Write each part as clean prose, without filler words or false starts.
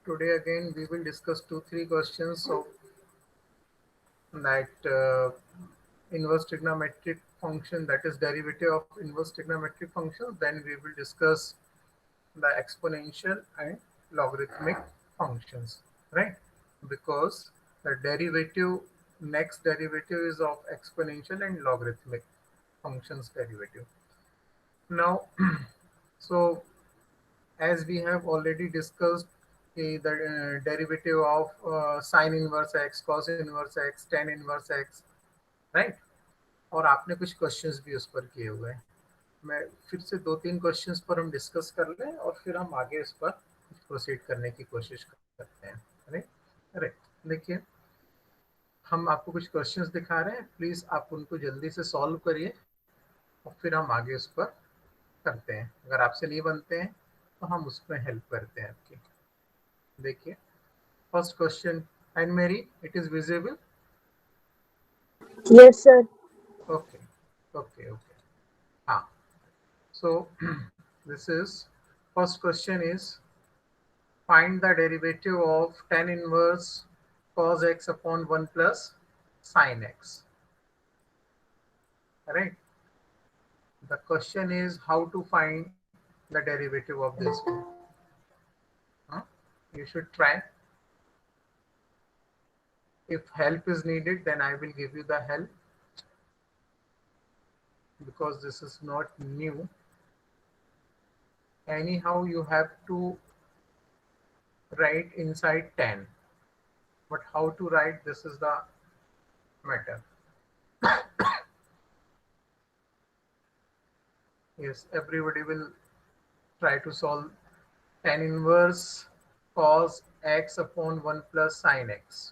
Today again we will discuss 2-3 questions of that inverse trigonometric function, that is derivative of inverse trigonometric functions. Then we will discuss the exponential and logarithmic functions, right? Because the derivative, next derivative is of exponential and logarithmic functions derivative. Now, so as we have already discussed the derivative of sin inverse x, cos inverse x, tan inverse x, right. और आपने कुछ questions भी उस पर किए हुए हैं। मैं फिर से 2-3 क्वेश्चंस पर हम डिस्कस कर लें और फिर हम आगे इस पर प्रोसीड करने की कोशिश करते हैं। राइट राइट, देखिए हम आपको कुछ क्वेश्चंस दिखा रहे हैं, प्लीज आप उनको जल्दी से सॉल्व करिए और फिर हम आगे उस पर करते हैं। अगर आपसे नहीं बनते हैं तो हम उसमें हेल्प करते हैं आपकी। देखिए फर्स्ट क्वेश्चन, एंड मेरी it is visible? Yes, sir. Okay okay okay, हाँ। So this is first question is find the derivative of tan inverse cos x upon 1 plus sin x. Right? The question is how to find the derivative of this one. Huh? You should try. If help is needed, then I will give you the help because this is not new. Anyhow, you have to write inside 10. But how to write, this is the matter. Yes, everybody will try to solve tan inverse cos x upon 1 plus sin x.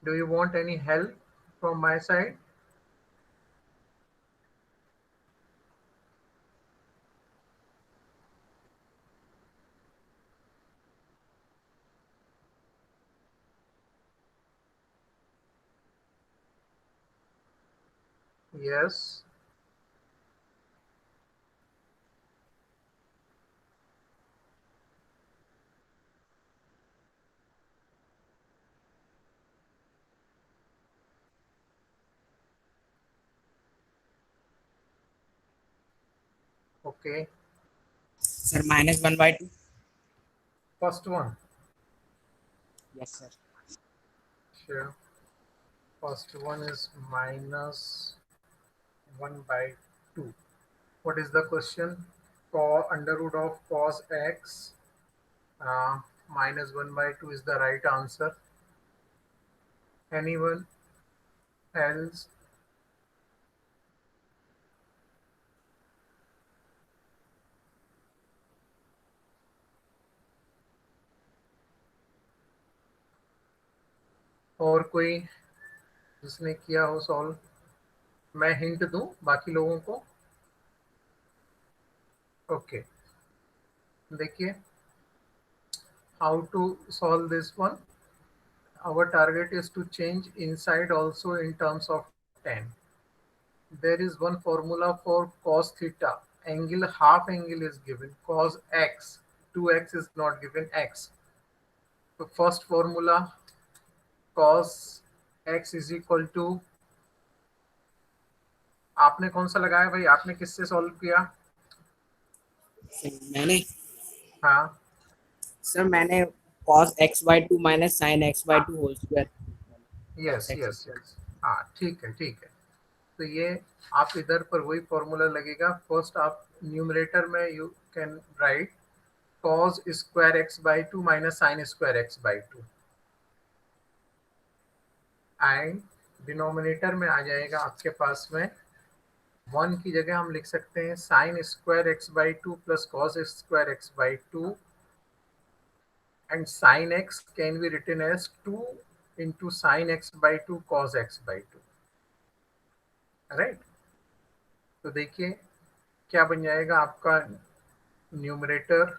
Do you want any help from my side? Yes. Okay. Sir, -1/2. First one. Yes, sir. Sure. First one is minus 1 by 2. What is the question? Under root of cos x minus 1 by 2 is the right answer. Anyone else? और कोई जिसने किया हो solve? मैं hint दूं बाकी लोगों को? ओके, देखिए how to solve this one. Our target is to change inside also in terms of tan. There is one formula for cos theta. Angle, half angle is given. Cos x, 2x is not given x. So first formula, cos x is equal to, आपने कौन सा लगाया भाई? आपने किससे solve किया? Sir मैंने हाँ सर मैंने cos x/2 minus sin x/2 whole square. Yes yes yes, हाँ ठीक है ठीक है। तो ये आप इधर पर वही फॉर्मूला लगेगा। फर्स्ट आप न्यूमरेटर में you can write cos square X by 2 minus sine square X by 2 and denominator में आ जाएगा आपके पास में 1 की जगह हम लिख सकते हैं sine square X by 2 plus cos square X by 2 and sine X can be written as 2 into sine X by 2 cos X by 2, right. तो देखिए क्या बन जाएगा आपका न्यूमरेटर,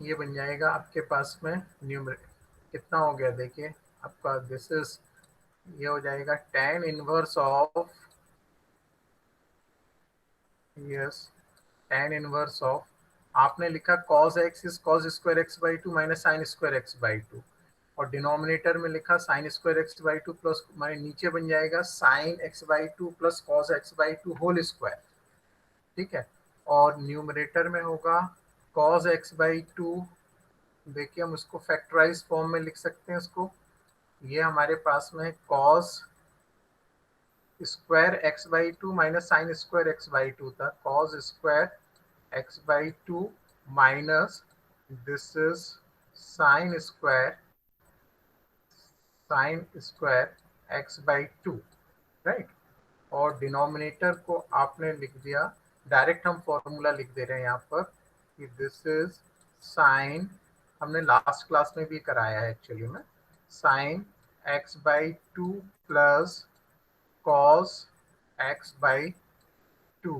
ये बन जाएगा आपके पास में न्यूमरेटर कितना हो गया देखिए आपका, दिस इज, ये हो जाएगा tan inverse of yes, tan inverse of, आपने लिखा cos x is cos square X by two minus sine square X by two, और डिनोमिनेटर में लिखा sine square X by two plus, माने नीचे बन जाएगा sine X by two plus cos X by two whole square, ठीक है। और न्यूमरेटर में होगा कॉस एक्स बाई टू, देखिए हम उसको फैक्टराइज फॉर्म में लिख सकते हैं उसको, ये हमारे पास में cos square X by two minus sine square X by two था, cos square X by two minus this is sine square X by two, right. और डिनोमिनेटर को आपने लिख दिया, डायरेक्ट हम फॉर्मूला लिख दे रहे हैं यहाँ पर कि दिस इज साइन, हमने लास्ट क्लास में भी कराया है एक्चुअली में, sine X by two plus cos X by two,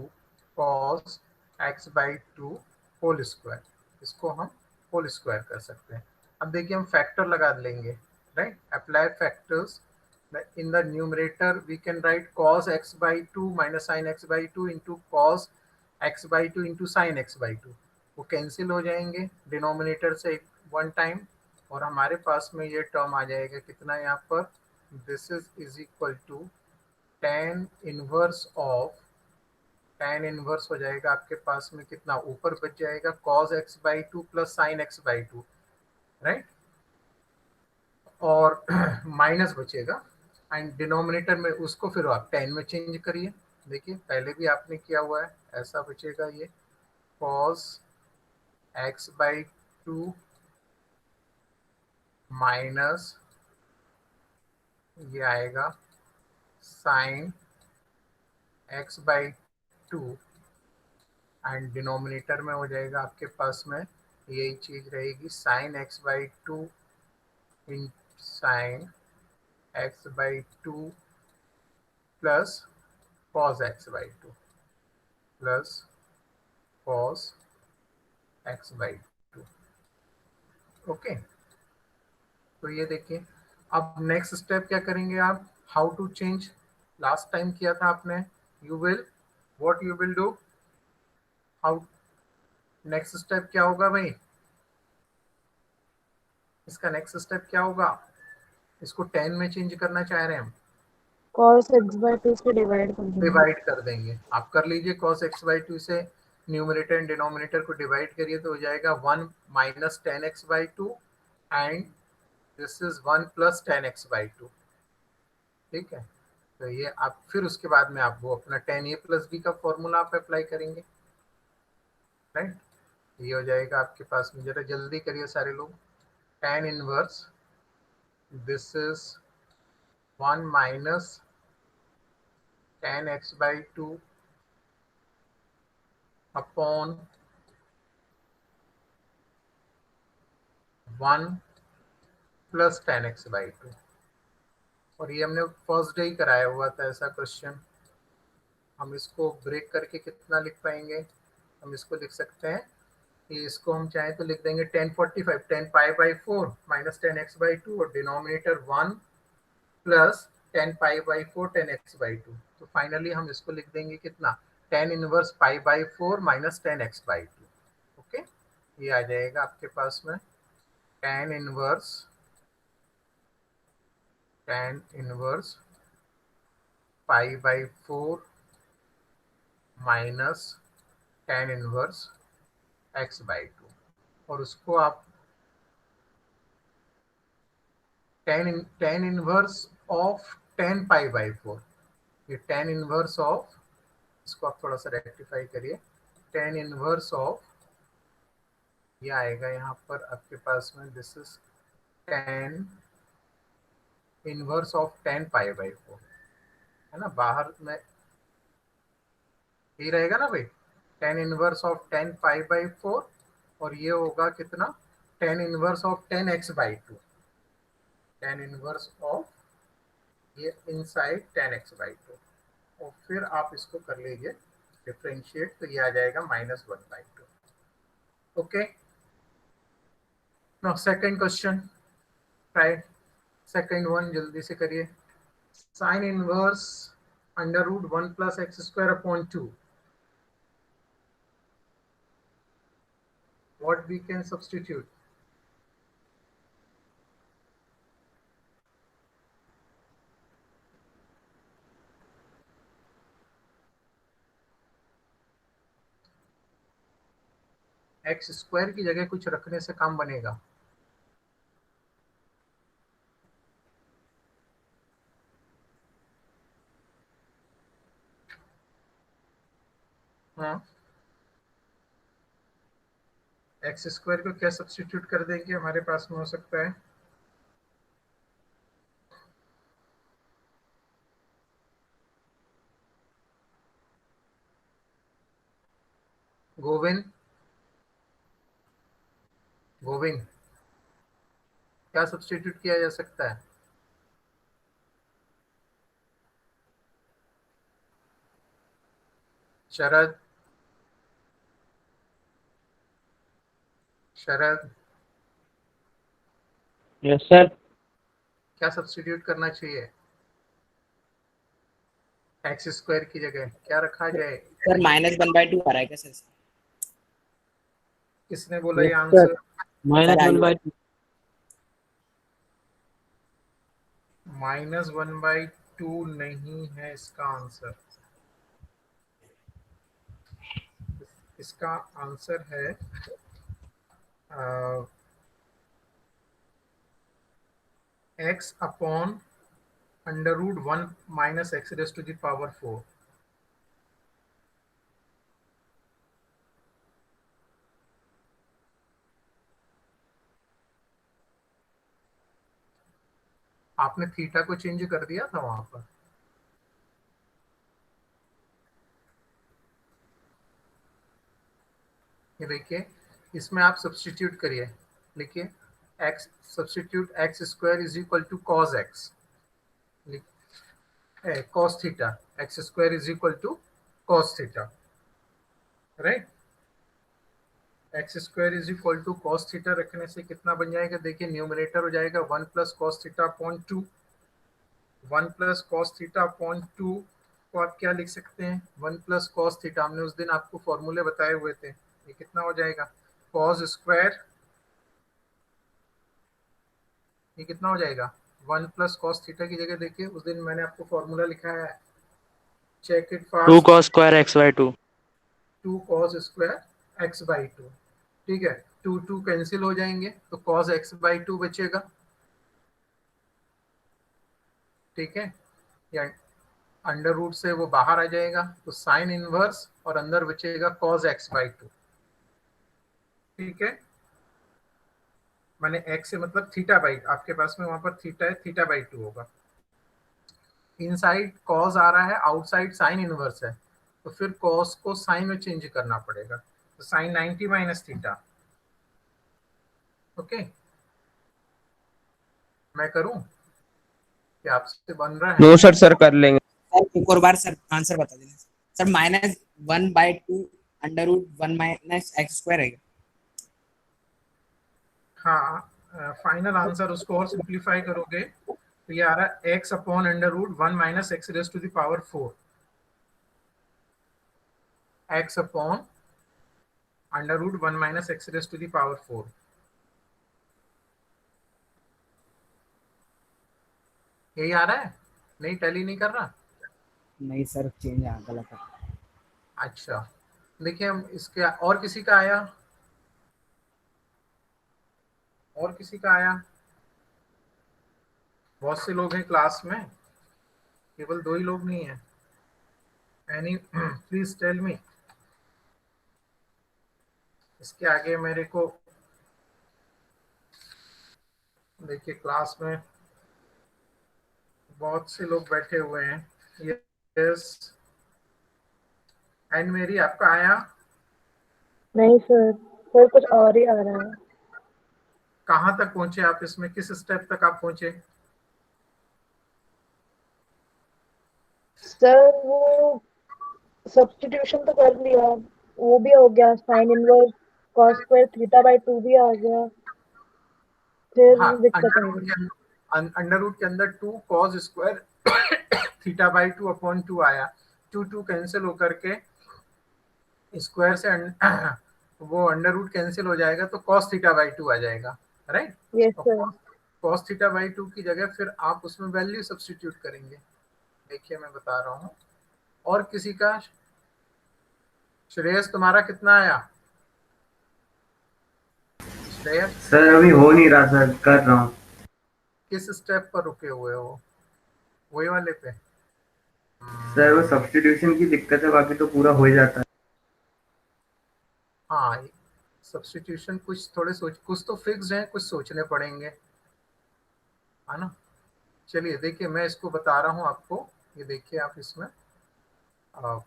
cos X by two whole square, इसको हम होल स्क्वायर कर सकते हैं। अब देखिए हम फैक्टर लगा लेंगे, right, apply factors in the numerator we can write cos x by 2 minus sin x by 2 into cos x by 2 into sin x by 2, वो कैंसिल हो जाएंगे डिनोमिनेटर से वन टाइम, और हमारे पास में ये टर्म आ जाएगा कितना यहाँ पर, this is equal to tan inverse of, tan inverse हो जाएगा आपके पास में कितना, ऊपर बच जाएगा cos x by 2 plus sin x by 2, right, और माइनस बचेगा, एंड डिनोमिनेटर में उसको फिर आप 10 में चेंज करिए, देखिए पहले भी आपने किया हुआ है, ऐसा बचेगा ये cos x by two minus ये आएगा sine x by two, and denominator में हो जाएगा आपके पास में यही चीज रहेगी sine x by two in sine x by two plus cos x by two plus cos x by two, okay. तो ये देखिए, अब नेक्स्ट स्टेप क्या करेंगे आप, how to change, last time किया था आपने, you will, what you will do, how, next step क्या होगा भाई, इसका नेक्स्ट स्टेप क्या होगा, इसको 10 में चेंज करना चाह रहे हैं हम, cos x by 2 से डिवाइड कर देंगे। डिवाइड कर देंगे, आप कर लीजिए cos x बाई टू से न्यूमरेटर एंड डिनोमिनेटर को डिवाइड करिए तो हो जाएगा 1 minus ten X by two, and this is 1 plus ten X by two, ठीक है। तो ये आप फिर उसके बाद में आप वो अपना टेन ए प्लस बी का फॉर्मूला आप अप्लाई करेंगे, राइट, ये हो जाएगा आपके पास में, जरा जल्दी करिए सारे लोग, ten inverse this is 1 minus ten X by two upon 1 plus ten X by two, और ये हमने फर्स्ट डे ही कराया हुआ था ऐसा क्वेश्चन, हम इसको ब्रेक करके कितना लिख पाएंगे, हम इसको लिख सकते हैं कि इसको हम चाहें तो लिख देंगे 1045 10 pi by four minus ten X by two, और denominator 1 plus 10 pi by four ten X by two, तो फाइनली हम इसको लिख देंगे कितना, 10 inverse pi by four minus ten X by two, okay. ये आ जाएगा आपके पास में 10 inverse pi by four minus ten inverse X by two, और उसको आप ten inverse of 10 pi by four, ये टेन इनवर्स ऑफ, इसको आप थोड़ा सा रेक्टिफाई करिए, टेन इनवर्स ऑफ, ये आएगा यहाँ पर आपके पास में, this is ten inverse of 10 pi by four, है ना, बाहर में ये रहेगा ना भाई, ten inverse of 10 pi by four, और ये होगा कितना, tan inverse of 10 x by to, tan inverse of ये इनसाइड 10 एक्स बाई टू, और फिर आप इसको कर लीजिए डिफ्रेंशिएट, तो ये आ जाएगा minus one by two, okay. Now second question, try second one, जल्दी से करिए, sine inverse under root one plus X square upon two, what we can substitute? X square की जगह कुछ रखने से काम बनेगा? हाँ, एक्स स्क्वायर को क्या सब्स्टिट्यूट कर देंगे हमारे पास में हो सकता है? गोविंद, गोविंद, क्या सब्स्टिट्यूट किया जा सकता है? शरद, शरद, यस सर। क्या सब्स्टिट्यूट करना चाहिए? एक्स स्क्वायर की जगह क्या रखा जाए? सर -1/2 आ रहा है क्या सर? किसने बोला ये Yes, आंसर? -1/2। -1/2 नहीं है इसका आंसर। इसका आंसर है x अपॉन √1 माइनस x⁻⁴। आपने थीटा को चेंज कर दिया था वहां पर। ये देखिए, इसमें आप सब्स्टिट्यूट करिए, लिखिए x substitute x square is equal to cos x, cos theta, x square is equal to cos theta, right. X square is equal to cos theta रखने से कितना बन जाएगा? देखिए, न्यूमरेटर हो जाएगा 1 plus cos theta upon 2। 1 plus cos theta upon 2 को आप क्या लिख सकते हैं? 1 प्लस कॉस थीटा, हमने उस दिन आपको फॉर्मूले बताए हुए थे। ये कितना हो जाएगा? कॉस स्क्वायर, ये कितना हो जाएगा? 1 प्लस कॉस थीटा की जगह देखिए उस दिन मैंने आपको फॉर्मूला लिखा है, check it 2 fast. cos square x/2। 2 cos square x/2, ठीक है। 2 2 कैंसिल हो जाएंगे तो कॉस x/2 बचेगा, ठीक है। या अंडर रूट से वो बाहर आ जाएगा तो साइन इनवर्स और अंदर बचेगा कॉस x/2, ठीक है। मैंने x से मतलब थीटा बाई, आपके पास में वहां पर थीटा है, थीटा/2 होगा। इनसाइड कॉस आ रहा है, आउटसाइड साइन इनवर्स है, तो फिर कॉस को साइन में चेंज करना पड़ेगा, तो साइन 90 माइनस थीटा। ओके, मैं करूं कि आपसे बन रहा है? नो सर, सर कर लेंगे। सर एक और बार सर आंसर बता देना सर। -1/2 √1 माइनस x² है। हाँ, फाइनल आंसर उसको और सिंप्लीफाई करोगे तो ये आ रहा है x upon √1 minus x⁻⁴। x upon √1 minus x⁻⁴। यही आ रहा है? नहीं, टैली नहीं कर रहा? नहीं सर, चेंज आ गलत है। अच्छा, देखिए हम इसके और किसी का आया, और किसी का आया? बहुत से लोग हैं क्लास में, केवल 2 ही लोग नहीं है। Any please tell me. इसके आगे मेरे को देखिए क्लास में बहुत से लोग बैठे हुए हैं। यस, एंड मेरी आपका आया? नहीं सर, सर कुछ और ही आ रहा है। कहाँ तक पहुंचे आप इसमें? किस स्टेप तक आप पहुंचे? सर वो सब्स्टिट्यूशन तो कर लिया, वो भी हो गया, साइन इनवर्स कॉस स्क्वायर थीटा/2 भी आ गया, फिर हाँ, दिक्कत आ गई। अंडर रूट के अंदर 2 कॉस स्क्वायर थीटा/2 अपॉन 2 आया। 2 2 कैंसिल होकर के स्क्वायर से वो अंडर रूट कैंसिल हो जाएगा तो cos थीटा बाई 2 आ जाएगा, right. Yes sir. cos theta by 2 की जगह फिर आप उसमें वैल्यू सब्स्टिट्यूट करेंगे। देखिए मैं बता रहा हूँ। और किसी का? श्रेयस तुम्हारा कितना आया? श्रेयस सर अभी हो नहीं रहा सर, कर रहा हूँ। किस स्टेप पर रुके हुए हो? वही वाले पे? सर वो सब्स्टिट्यूशन की दिक्कत है, बाकी तो पूरा हो ही जाता है। हाँ, सब्स्टिट्यूशन कुछ थोड़े कुछ तो फिक्स्ड है, कुछ सोचने पड़ेंगे, है ना। चलिए देखिए मैं इसको बता रहा हूँ आपको। ये देखिए आप इसमें आ,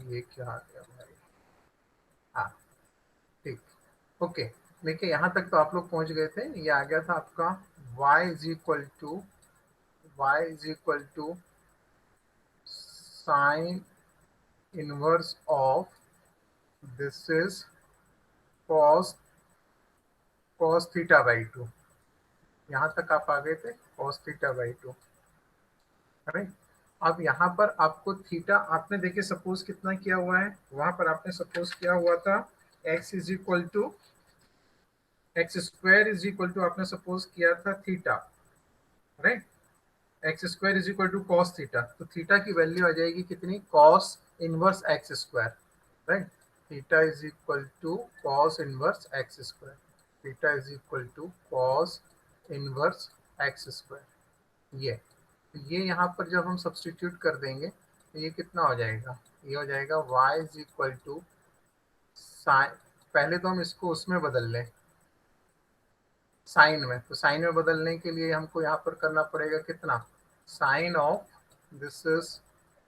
ये क्या आ गया भाई? हाँ ठीक, ओके। देखिए यहाँ तक तो आप लोग पहुंच गए थे। ये आ गया था आपका y is equal to sine inverse of this is cos theta by 2। यहाँ तक आप आ गए थे, cos थीटा बाई 2, राइट। अब यहाँ पर आपको थीटा आपने देखिए सपोज कितना किया हुआ है, वहां पर आपने सपोज किया हुआ था x is equal to x square is equal to आपने सपोज किया था theta, right. X square is equal to cos theta, तो थीटा की वैल्यू आ जाएगी कितनी? Cos inverse X square, right. Theta is equal to cos inverse X square, theta is equal to cos inverse X square. ये यहाँ पर जब हम सब्सटीट्यूट कर देंगे तो ये कितना हो जाएगा? ये हो जाएगा y is equal to sine, पहले तो हम इसको उसमें बदल लें साइन में, तो साइन में बदलने के लिए हमको यहाँ पर करना पड़ेगा कितना? Sine of this is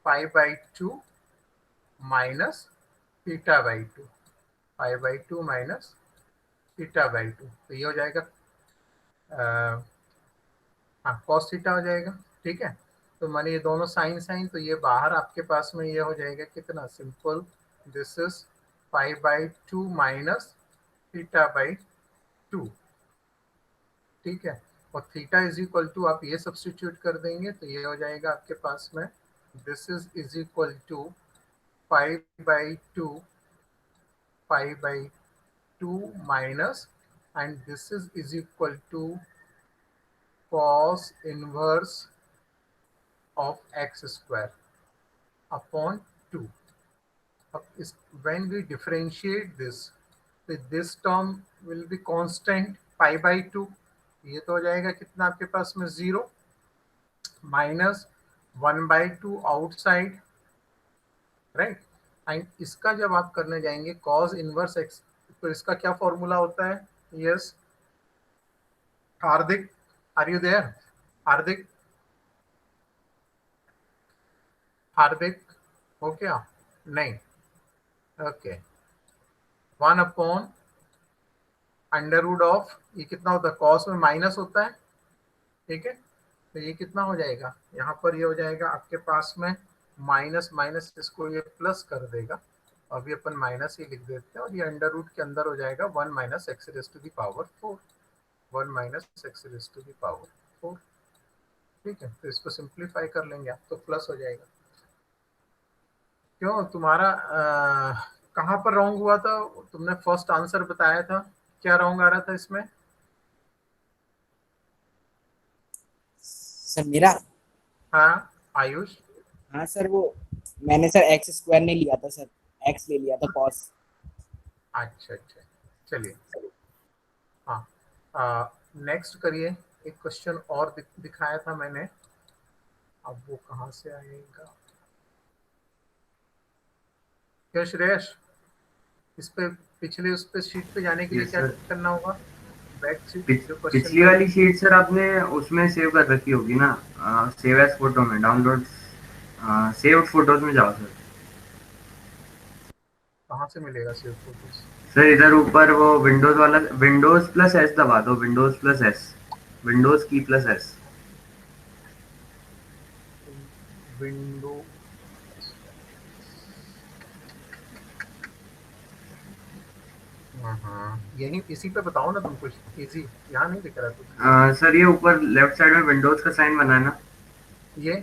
pi by 2 minus theta by 2, pi by 2 minus theta by 2, तो ये हो जाएगा हाँ कॉस थीटा हो जाएगा, ठीक है। तो मानिए ये दोनों साइन साइन, तो ये बाहर आपके पास में ये हो जाएगा कितना? Simple, this is pi by 2 minus theta by 2, ठीक है। और थीटा इज इक्वल टू आप ये सब्स्टिट्यूट कर देंगे तो ये हो जाएगा आपके पास में this is equal to 5/2 5/2 minus and this is equal to cos inverse of X square upon 2। अब इस when we differentiate this term will be constant pi/2, ये तो हो जाएगा कितना आपके पास में 0 माइनस 1/2 आउटसाइड, राइट। एंड इसका जब आप करने जाएंगे cos इनवर्स एक्स, तो इसका क्या फॉर्मूला होता है? Yes Hardik, are you there? Hardik, Hardik हो क्या? नहीं, okay. 1 upon under root of, ये कितना होता है? कॉस में माइनस होता है, ठीक है। तो ये कितना हो जाएगा? यहाँ पर ये हो जाएगा आपके पास में माइनस माइनस, इसको ये प्लस कर देगा, अभी अपन माइनस ही लिख देते हैं, और ये अंडर रूट के अंदर हो जाएगा 1 minus X raise to the power 4, 1 minus X raise to the power 4, ठीक है। तो इसको सिंप्लीफाई कर लेंगे आप तो प्लस हो जाएगा। क्यों तुम्हारा कहाँ पर रॉन्ग हुआ था? तुमने फर्स्ट आंसर बताया था, क्या रॉन्ग आ रहा था इसमें? सर मेरा, हाँ आयुष, हाँ सर वो मैंने सर एक्स स्क्वायर नहीं लिया था सर, एक्स ले लिया था कॉस। अच्छा अच्छा, चलिए। हाँ नेक्स्ट करिए। एक क्वेश्चन और दिखाया था मैंने, अब वो कहाँ से आएगा? क्या श्रेयस, इस पे पिछले उस पे शीट पे जाने के लिए यस क्या सर। करना होगा? बैक शीट जो क्वेश्चन पिछली वाली शीट सर आपने उसमें सेव कर रखी होगी ना, सेव एज फोटो में, डाउनलोड सेव्ड फोटोज में जाओ सर। कहाँ से मिलेगा सेव फोटोज? सर इधर ऊपर वो विंडोज वाला, विंडोज प्लस एस दबा दो, विंडोज प्लस एस, विंडोज की प्लस एस। विंडो यही इसी पे बताओ ना तुम कुछ इजी, यहाँ नहीं दिख रहा तुम। सर ये ऊपर लेफ्ट साइड में विंडोज का साइन बना है ना? ये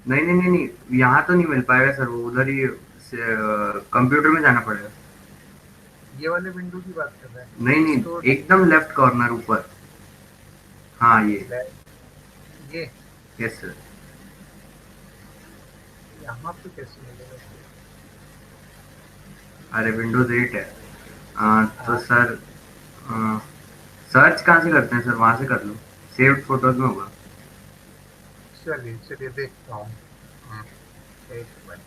नहीं नहीं नहीं नहीं, यहाँ तो नहीं मिल पाएगा सर, वो उधर ही कंप्यूटर में जाना पड़ेगा। ये वाले विंडो की बात कर रहे नहीं हैं, स्टोर नहीं, एकदम लेफ्ट कॉर्नर ऊपर। हाँ ये। ये यस सर। यहाँ पे कैसे मिलेगा इसको? अरे विंडोज 8 है। तो हाँ, सर सर्च कहाँ से करते हैं सर? वहां से कर लो, सेव्ड फोटोज में होगा। चलिए चलिए देखता हूँ। एक मिनट।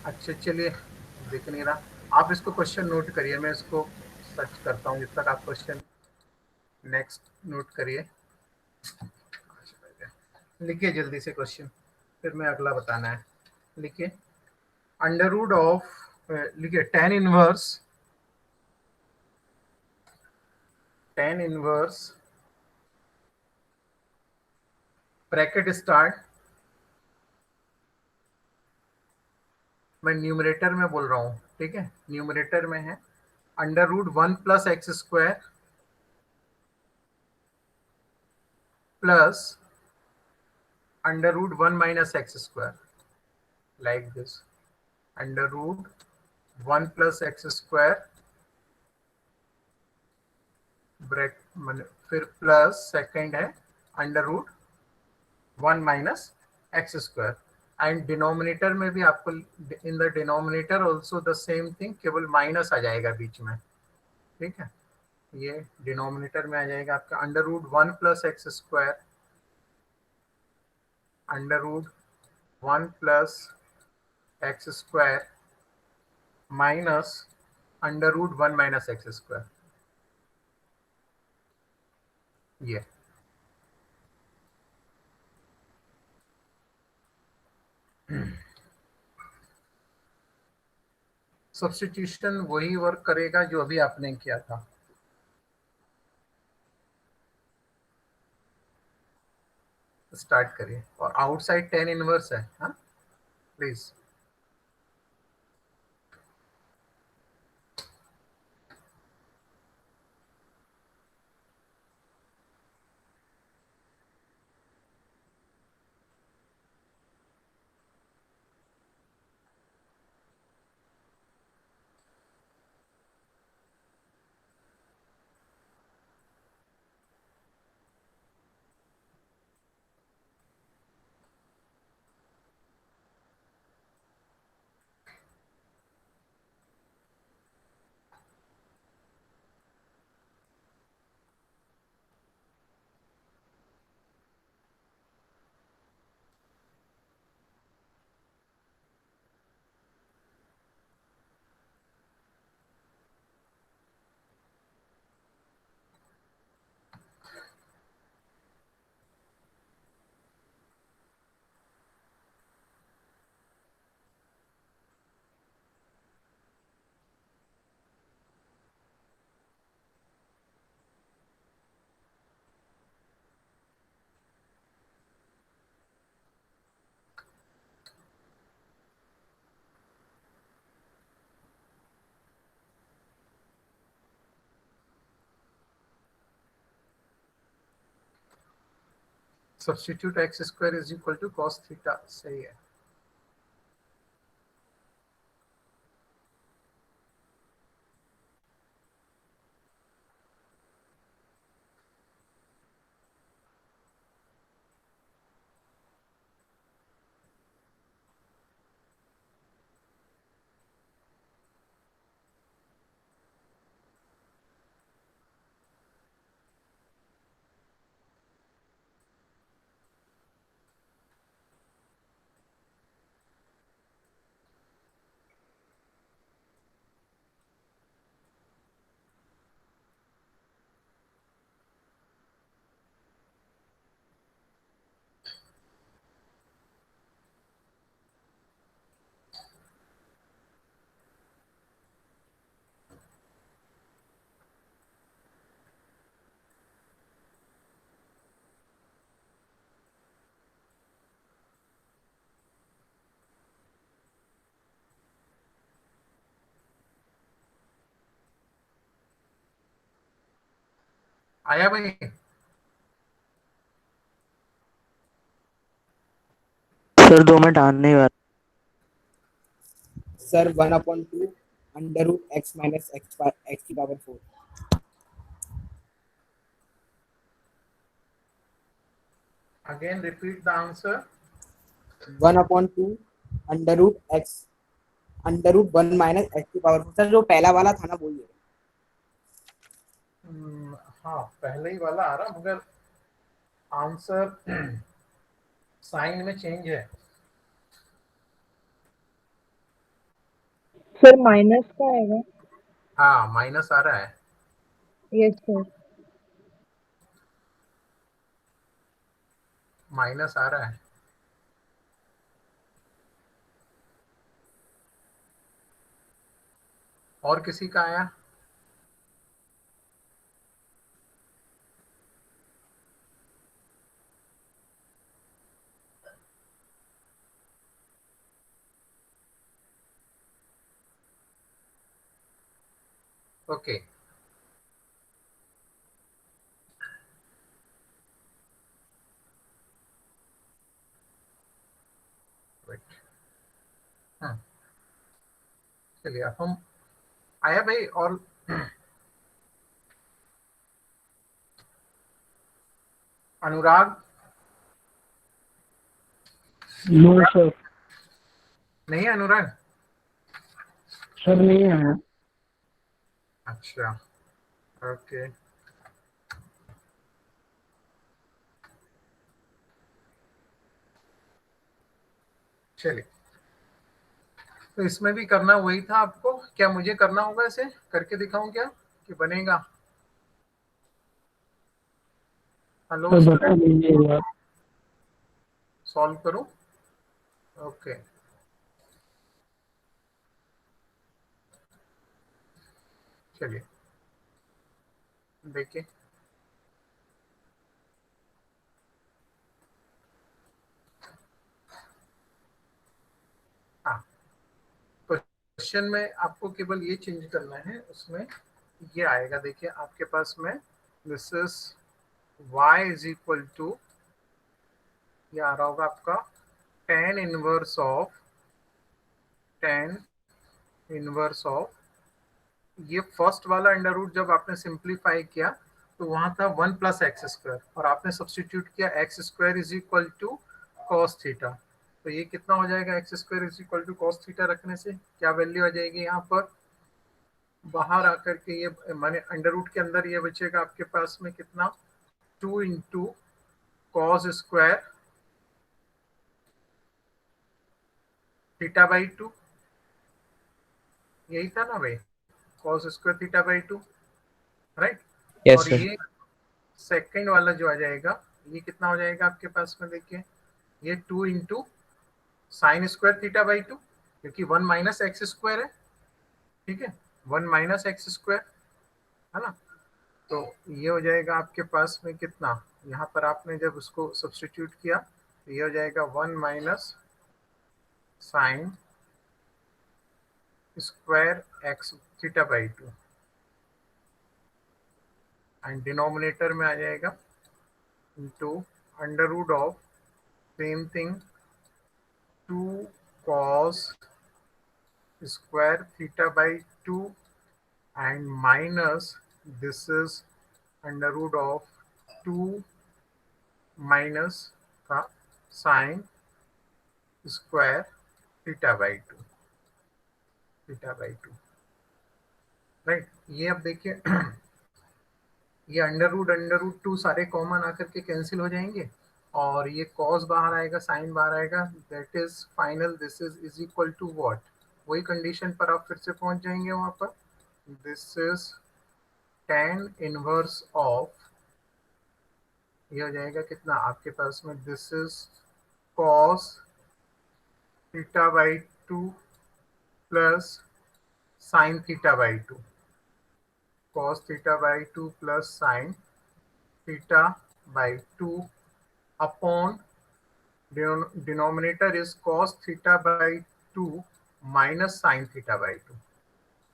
अच्छा चलिए, दिख नहीं रहा। आप इसको क्वेश्चन नोट करिए, मैं इसको सर्च करता हूँ जब तक आप क्वेश्चन नेक्स्ट नोट करिए। लिखिए जल्दी से क्वेश्चन, फिर मैं अगला बताना है। लिखिए अंडर रूट ऑफ, लिखिए टेन इनवर्स ब्रैकेट स्टार्ट, मैं न्यूमरेटर में बोल रहा हूँ, ठीक है, न्यूमरेटर में है under root 1 + x² plus under root 1 - x², like this, under root 1 + x² bracket, फिर प्लस सेकंड है under root 1 - x², and denominator में भी आपको, in the denominator also the same thing, केवल माइनस आ जाएगा बीच में, ठीक है। ये डिनोमिनेटर में आ जाएगा आपका under root 1 + x² under root 1 + x² minus under root 1 - x², ये सब्स्टिट्यूशन वही वर्क करेगा जो अभी आपने किया था। स्टार्ट करिए, और आउटसाइड टेन इनवर्स है, हाँ please. Substitute x² is equal to cos theta, सही है। आया भाई? सर 2 मिनट आने वाला। Sir 1/2 under root x minus X की power 4। Again repeat the answer. 1/2 under root 1 minus X की पावर 4। सर जो पहला वाला था ना बोलिए। हाँ, पहले ही वाला आ रहा, मगर आंसर साइन में चेंज है। सर माइनस का आएगा। हाँ, माइनस आ रहा है। Yes sir. माइनस आ रहा है। और किसी का आया? ओके। वेट। हाँ, चलिए अब हम आया भाई। और अनुराग? No sir. नहीं है अनुराग? सर नहीं आया। अच्छा, ओके। चलिए, तो इसमें भी करना वही था आपको। क्या मुझे करना होगा? इसे करके दिखाऊं क्या कि बनेगा? हेलो सर बता स्टूडेंट, दीजिए एक बार। सॉल्व करूं? ओके, चलिए देखिए। हाँ, क्वेश्चन में आपको केवल ये चेंज करना है। उसमें ये आएगा, देखिए आपके पास में this is y is equal to, ये आ रहा होगा आपका टेन इनवर्स ऑफ ये फर्स्ट वाला अंडर रूट। जब आपने सिंप्लीफाई किया तो वहां था 1 + x² और आपने सब्सटीट्यूट किया x² is equal to cos theta. तो ये कितना हो जाएगा? x² is equal to cos theta रखने से क्या वैल्यू आ जाएगी? यहाँ पर बाहर आकर के ये माने अंडर रूट के अंदर ये बचेगा आपके पास में कितना? 2 × cos² थीटा/2। यही था ना भाई, cos² थीटा/2, राइट? यस और सर। ये सेकंड वाला जो आ जाएगा, ये कितना हो जाएगा आपके पास में? देखिए, ये 2 × sin² थीटा/2, क्योंकि 1 - x² है। ठीक है, 1 - x², है ना? तो ये हो जाएगा आपके पास में कितना? यहाँ पर आपने जब उसको सब्सटीट्यूट किया तो ये हो जाएगा 1 - sin² x थीटा/2, एंड डिनोमिनेटर में आ जाएगा into under root of same thing 2 cos² थीटा/2 and minus this is under root of 2 minus का sin² थीटा/2 राइट। ये अब देखिए ये अंडर रूट 2 सारे कॉमन आकर के कैंसिल हो जाएंगे और ये cos बाहर आएगा, साइन बाहर आएगा। That is final, this is equal to what? वही कंडीशन पर आप फिर से पहुंच जाएंगे वहां पर। This is tan inverse of, ये हो जाएगा कितना आपके पास में? दिस इज cos थीटा/2 प्लस sin थीटा/2, cos थीटा/2 प्लस sin थीटा/2 अपॉन डिनोमिनेटर इज cos थीटा/2 माइनस sin थीटा/2,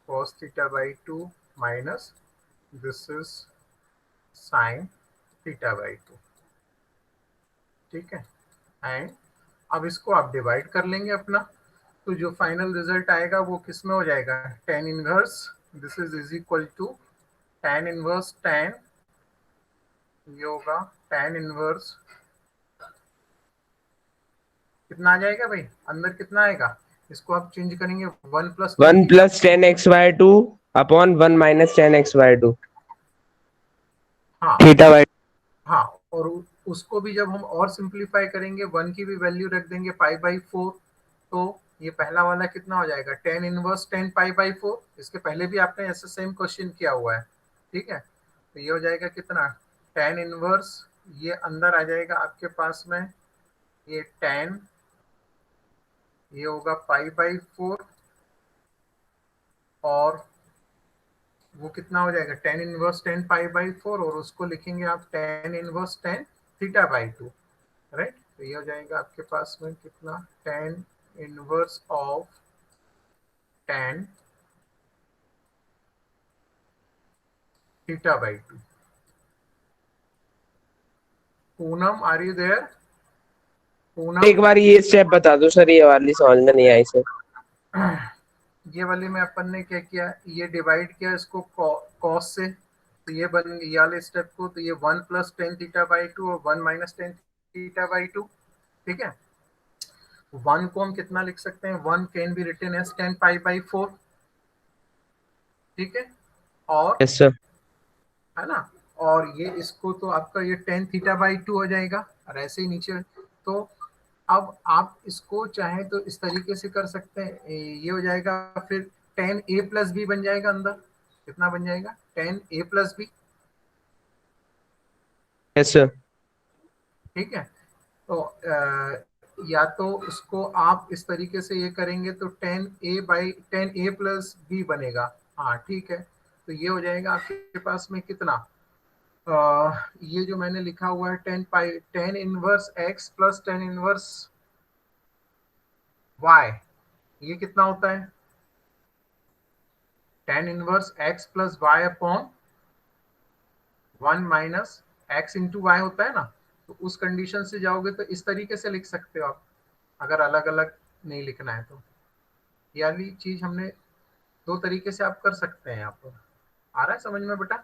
cos थीटा/2 minus this is sine theta by two. ठीक है, एंड अब इसको आप डिवाइड कर लेंगे अपना, तो जो फाइनल रिजल्ट आएगा वो किस में हो जाएगा, tan inverse, this is equal to tan inverse tan, ये होगा टेन इनवर्स, कितना आ जाएगा भाई अंदर, कितना आएगा, इसको आप चेंज करेंगे 1 plus 1 plus 10x/2 upon 1 minus 10x/2 हाँ थीटा बाई हाँ, और उसको भी जब हम और सिंप्लीफाई करेंगे, 1 की भी वैल्यू रख देंगे पाई बाई 4, तो ये पहला वाला कितना हो जाएगा, टेन इनवर्स 10 पाई बाई 4, इसके पहले भी आपने ऐसे सेम क्वेश्चन किया हुआ है। ठीक है, तो ये हो जाएगा कितना, टेन इनवर्स, ये अंदर आ जाएगा आपके पास में, ये 10, ये होगा पाई बाई 4, और वो कितना हो जाएगा, टेन इनवर्स 10 पाई बाई 4, और उसको लिखेंगे आप ten inverse 10 theta by 2, right. तो ये हो जाएगा आपके पास में कितना, tan inverse of 10 theta by 2। Poonam are you there, Poonam? एक बार ये स्टेप बता दो सर, ये वाली समझ में नहीं आई सर। ये वाली में अपन ने क्या किया, ये डिवाइड किया इसको कॉस से, तो ये बन ये वाले स्टेप को, तो ये 1 प्लस 10 थीटा बाई 2 और 1 माइनस 10 थीटा बाई 2। ठीक है, 1 को हम कितना लिख सकते हैं, 1 can be written as 10 pi by 4। ठीक है, और यस सर। है ना, और ये इसको तो आपका ये 10 थीटा बाई 2 हो जाएगा, और ऐसे ही नीचे। तो अब आप इसको चाहे तो इस तरीके से कर सकते हैं, ये हो जाएगा फिर 10 ए प्लस बी बन जाएगा अंदर, कितना बन जाएगा, 10 ए प्लस बी। Yes sir. ठीक है, तो या तो उसको आप इस तरीके से ये करेंगे तो 10 ए प्लस बी बनेगा। हाँ ठीक है, तो ये हो जाएगा आपके पास में कितना, ये जो मैंने लिखा हुआ है 10 inverse X plus 10 inverse Y, ये कितना होता है, 10 inverse X plus Y upon 1 minus X into Y होता है ना। तो उस कंडीशन से जाओगे तो इस तरीके से लिख सकते हो आप, अगर अलग अलग नहीं लिखना है तो। ये वाली चीज हमने दो तरीके से आप कर सकते हैं। आप आ रहा है समझ में बेटा,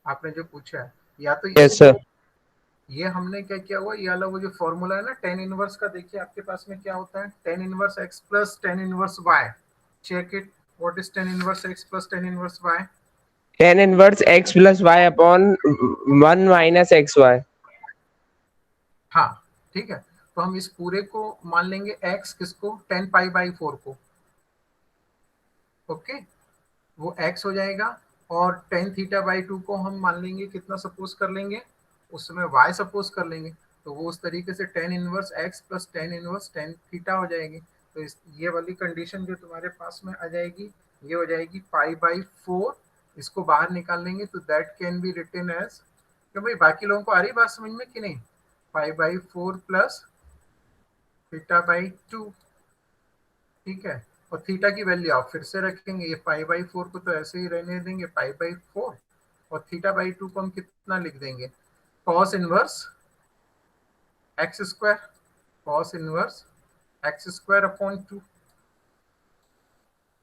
आपने जो पूछा है, या तो यस सर। ये हमने क्या किया हुआ, ये वाला वो जो फॉर्मूला है ना 10 इनवर्स का, देखिए आपके पास में क्या होता है, 10 inverse X plus 10 inverse Y. Check it, what is 10 inverse X plus 10 inverse Y, 10 inverse x plus y upon 1 minus xy। हाँ ठीक है, तो हम इस पूरे को मान लेंगे x, किसको, 10 पाई बाई 4 को। ओके, वो x हो जाएगा, और 10 थीटा बाई 2 को हम मान लेंगे कितना, सपोज कर लेंगे उसमें y सपोज कर लेंगे, तो वो उस तरीके से 10 inverse x plus 10 inverse 10 theta हो जाएगी। तो ये वाली कंडीशन जो तुम्हारे पास में आ जाएगी, ये हो जाएगी पाई बाई 4, इसको बाहर निकाल लेंगे तो that can be written as, क्यों भाई बाकी लोगों को आ रही बात समझ में कि नहीं, पाई बाई 4 प्लस थीटा बाई 2। ठीक है, और थीटा की वैल्यू आप फिर से रखेंगे, ये पाई बाई 4 को तो ऐसे ही रहने देंगे पाई बाई 4, और थीटा बाई 2 को हम कितना लिख देंगे, cos inverse X square, cos inverse X square upon 2।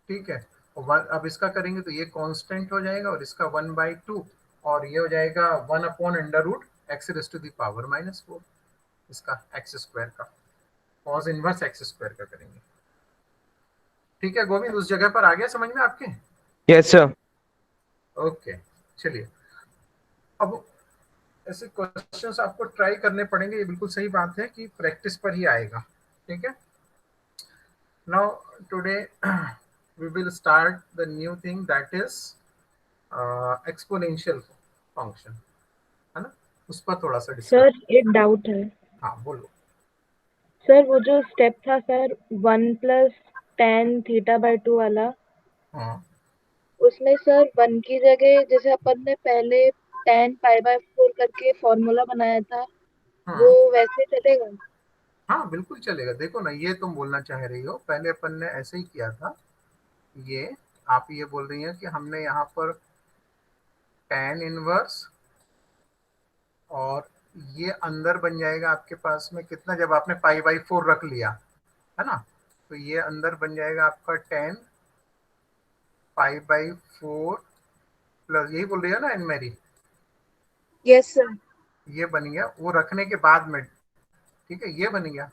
ठीक है, और अब इसका करेंगे तो ये कांस्टेंट हो जाएगा, और इसका 1/2, और ये हो जाएगा 1 upon under root X raise to the power -4, इसका एक्स स्क्वायर का, कॉस इनवर्स एक्स स्क्वायर का करेंगे। ठीक है गोविंद, उस जगह पर आ गया समझ में आपके? Yes sir. ओके, चलिए अब ऐसे क्वेश्चंस आपको ट्राई करने पड़ेंगे, ये बिल्कुल सही बात है कि प्रैक्टिस पर ही आएगा। ठीक है, now today we will start the new thing, that is exponential function, है ना, उस पर थोड़ा सा डिस्कस। सर एक डाउट है हाँ बोलो। सर, वो जो स्टेप था सर 1 प्लस 10 थीटा बाई 2 वाला, हाँ उसमें सर 1 की जगह जैसे अपन ने पहले 10 पाई बाई 4 करके फॉर्मूला बनाया था, वो हाँ वैसे चलेगा? हाँ बिल्कुल चलेगा। देखो ना, ये तुम बोलना चाह रही हो, पहले अपन ने ऐसे ही किया था, ये आप ये बोल रही हैं कि हमने यहाँ पर tan इनवर्स और ये अंदर बन जाएगा आपके पास में कितना, जब आपने π/4 रख लिया है ना, तो ये अंदर बन जाएगा आपका 10 π/4 प्लस, यही बोल रही है ना एन मेरी, यस सर। ये बन गया वो रखने के बाद में, ठीक है, ये बन गया।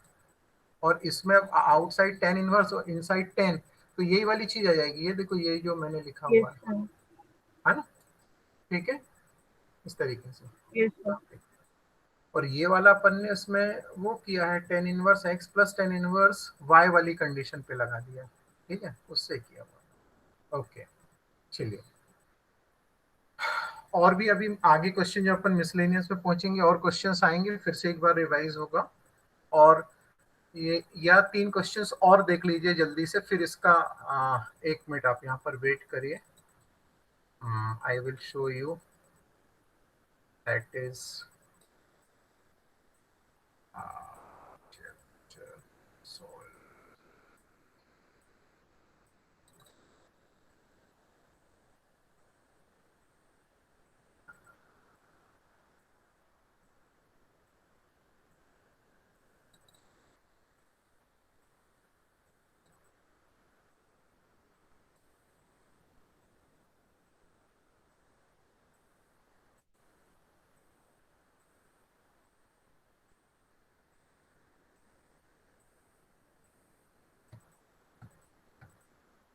और इसमें आउटसाइड 10 इनवर्स और इनसाइड 10, तो यही वाली चीज आ जाएगी, ये देखो यही जो मैंने लिखा यस हुआ सर। है ना, ठीक है, इस तरीके से। Yes sir. और ये वाला अपन ने इसमें वो किया है 10 inverse x plus 10 inverse y वाली कंडीशन पे लगा दिया, ठीक है, उससे किया हुआ। ओके, चलिए और भी अभी आगे क्वेश्चन जो अपन मिसलेनियस में पहुंचेंगे और क्वेश्चंस आएंगे, फिर से एक बार रिवाइज होगा। और ये या 3 क्वेश्चंस और देख लीजिए जल्दी से, फिर इसका 1 मिनट आप यहाँ पर वेट करिए, आई will show you that is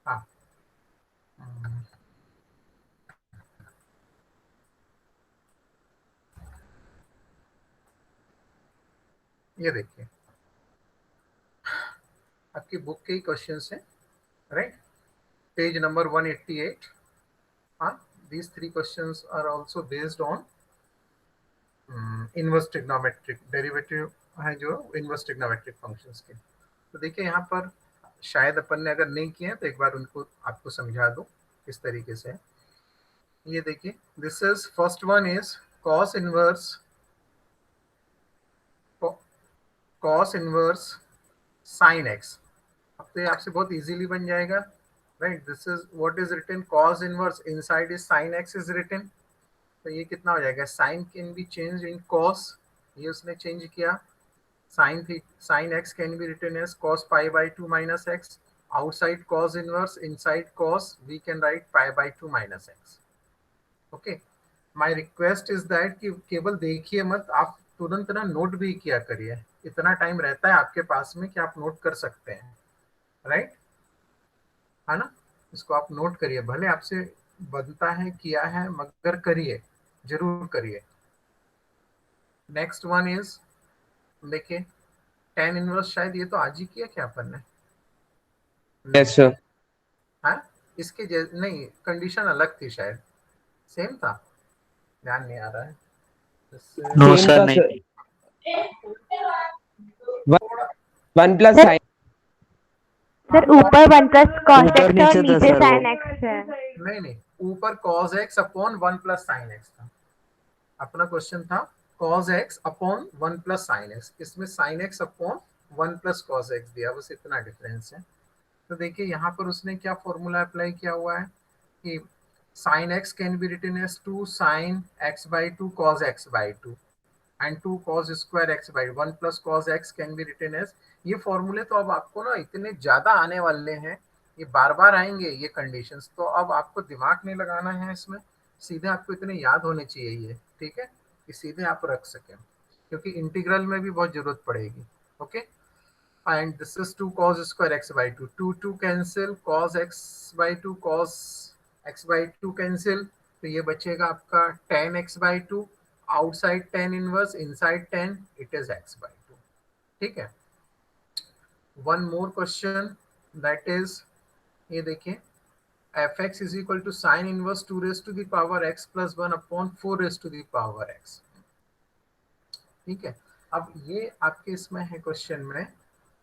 हाँ, ये देखिए आपकी बुक के ही क्वेश्चंस हैं, राइट, पेज नंबर 188। हाँ, these 3 questions are also based on inverse trigonometric derivative है जो इनवर्स ट्रिग्नोमेट्रिक फंक्शंस के। तो देखिए यहाँ पर शायद अपन ने अगर नहीं किए हैं तो एक बार उनको आपको समझा दूं किस तरीके से। ये देखिए, this is first one is cos inverse sine X. अब तो ये आपसे बहुत इजीली बन जाएगा, right. This is what is written, cos inverse inside is sine X is written. तो ये कितना हो जाएगा, sine can be change in cos, ये उसने चेंज किया, sine X can be written as cos π/2 minus x, outside cos inverse, inside cos, we can write π/2 minus x. Okay, my request is that कि केवल देखिए मत, आप तुरंत ना नोट भी किया करिए, इतना टाइम रहता है आपके पास में कि आप नोट कर सकते हैं, राइट, है ना। इसको आप नोट करिए, भले आपसे बनता है किया है मगर करिए, जरूर करिए। नेक्स्ट वन इज, देखिए tan इनवर्स, शायद ये तो आज ही किया क्या अपन ने, यस सर। हाँ, इसके नहीं, कंडीशन अलग थी शायद, सेम था, ध्यान नहीं आ रहा है। नो सेम सर था नहीं। सर। 1 plus sign. सर ऊपर 1 प्लस कॉस ऊपर एक्स और नीचे था नीचे सर साइन वो। एक्स है। नहीं, ऊपर cos x upon 1 plus sine X था, अपना क्वेश्चन था cos x upon 1 plus sine X, इसमें sine X upon 1 plus cos x दिया, बस इतना डिफरेंस है। तो देखिए यहाँ पर उसने क्या फॉर्मूला अप्लाई किया हुआ है कि sin x can be written as 2 sin x/2 cos x/2 and 2 cos square x/2, 1 plus cos x can be written as, ये फॉर्मूले तो अब आपको ना इतने ज्यादा आने वाले हैं, ये बार बार आएंगे ये कंडीशंस, तो अब आपको दिमाग नहीं लगाना है इसमें, सीधे आपको इतने याद होने चाहिए ये, ठीक है, कि सीधे आप रख सकें, क्योंकि इंटीग्रल में भी बहुत जरूरत पड़ेगी। Okay, and this is 2 cos square x/2, 2 cancel, cos x/2 cos x/2 cancel, तो ये बचेगा आपका tan x/2, outside tan inverse, inside tan, it is x/2, ठीक है। One more question, that is, ये देखिए fx is equal to sine inverse 2 raised to the power x plus 1 upon 4 raised to the power x, ठीक है। अब ये आपके इसमें है क्वेश्चन में,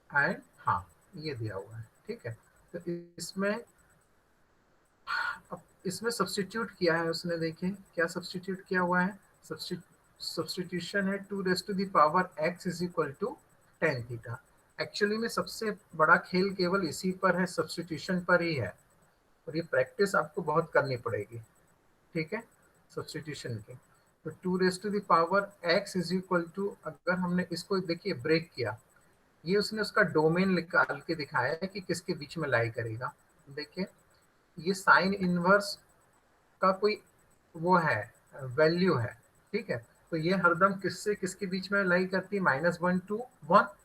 एंड हाँ ये दिया हुआ है, ठीक है। तो इसमें अब इसमें सब्स्टिट्यूट किया है उसने, देखिए क्या सब्स्टिट्यूट किया हुआ है, सब्स्टिट्यूशन है 2 raised to the power x is equal to tan theta. Actually में सबसे बड़ा खेल केवल इसी पर है, सब्स्टिट्यूशन पर ही है, और ये प्रैक्टिस आपको बहुत करनी पड़ेगी, ठीक है, सब्स्टिट्यूशन की। तो 2 raise to the power x is equal to, अगर हमने इसको देखिए ब्रेक किया, ये उसने उसका डोमेन निकाल के दिखाया है कि किसके बीच में लाई करेगा। देखिए ये साइन इनवर्स का कोई वो है, वैल्यू है, ठीक है। तो ये हरदम किससे किसके बीच में लाई करती है, -1 to 1।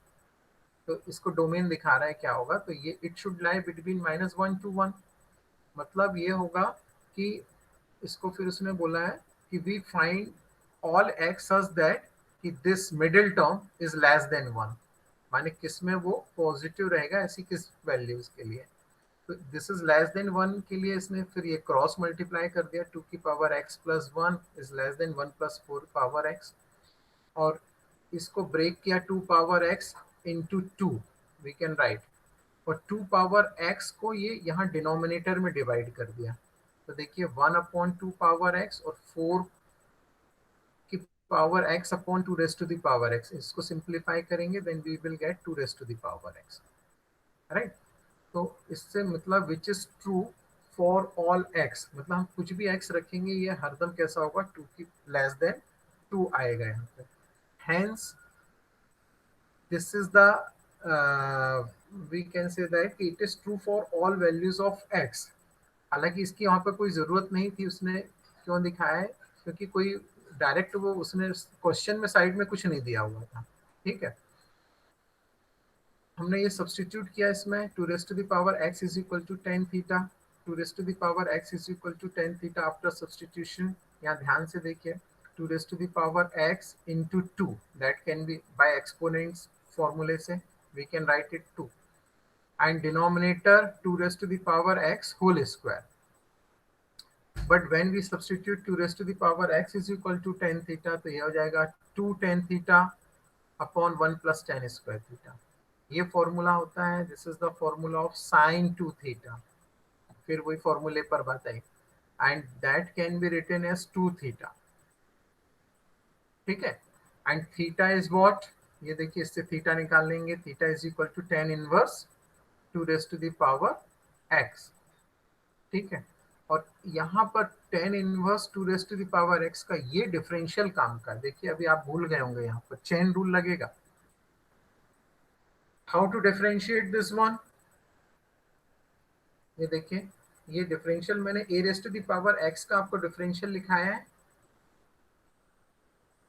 तो इसको डोमेन दिखा रहा है क्या होगा, तो ये it should lie between -1 to 1। मतलब ये होगा कि इसको फिर उसने बोला है कि we find all X such that कि this middle term is less than 1, माने किस में वो पॉजिटिव रहेगा, ऐसी किस वैल्यूज के लिए। तो दिस इज लेस देन 1 के लिए इसने फिर ये क्रॉस मल्टीप्लाई कर दिया, 2 की power x plus 1 is less than 1 plus 4 power x, और इसको ब्रेक किया 2 power x into 2 we can write, और 2 पावर x को ये यहाँ डिनोमिनेटर में डिवाइड कर दिया। तो देखिए 1/2 पावर x और 4 की power x upon 2 raise to the power x, इसको सिंप्लीफाई करेंगे then we will get 2 raise to the power x, right. तो इससे मतलब which is true for all x, मतलब हम कुछ भी x रखेंगे ये हरदम कैसा होगा, 2 की लेस देन 2 आएगा यहाँ पे। Hence this is the we can say that it is true for all values of x। हालांकि इसकी वहाँ पे कोई ज़रूरत नहीं थी, उसने क्यों दिखाया है, क्योंकि कोई डायरेक्ट वो उसने क्वेश्चन में साइड में कुछ नहीं दिया हुआ था, ठीक है। हमने ये सब्स्टिट्यूट किया इसमें, 2 raise to the power x is equal to tan theta, 2 raise to the power x is equal to tan theta after substitution. यहाँ ध्यान से देखिए 2 raise to the power x into 2 that can be by exponents फॉर्मूले से we can write it 2, and denominator 2 raised to the power x whole square. But when we substitute 2 raised to the power x is equal to tan theta, तो ये हो जाएगा 2 tan theta upon 1 plus tan square theta। ये formula होता है, this is the formula of sin 2 theta। फिर वही फॉर्मूले पर बात आई, and that can be written as 2 theta, ठीक है। एंड थीटा इज व्हाट, ये देखिए इससे थीटा निकाल लेंगे, theta is equal to tan inverse 2 raise to the power x, ठीक है। और यहाँ पर tan inverse 2 raise to the power x का ये डिफरेंशियल काम का, देखिए अभी आप भूल गए होंगे, यहाँ पर चेन रूल लगेगा। How to differentiate this one, ये देखिए ये डिफरेंशियल मैंने a raise to the power x का आपको डिफरेंशियल लिखाया है,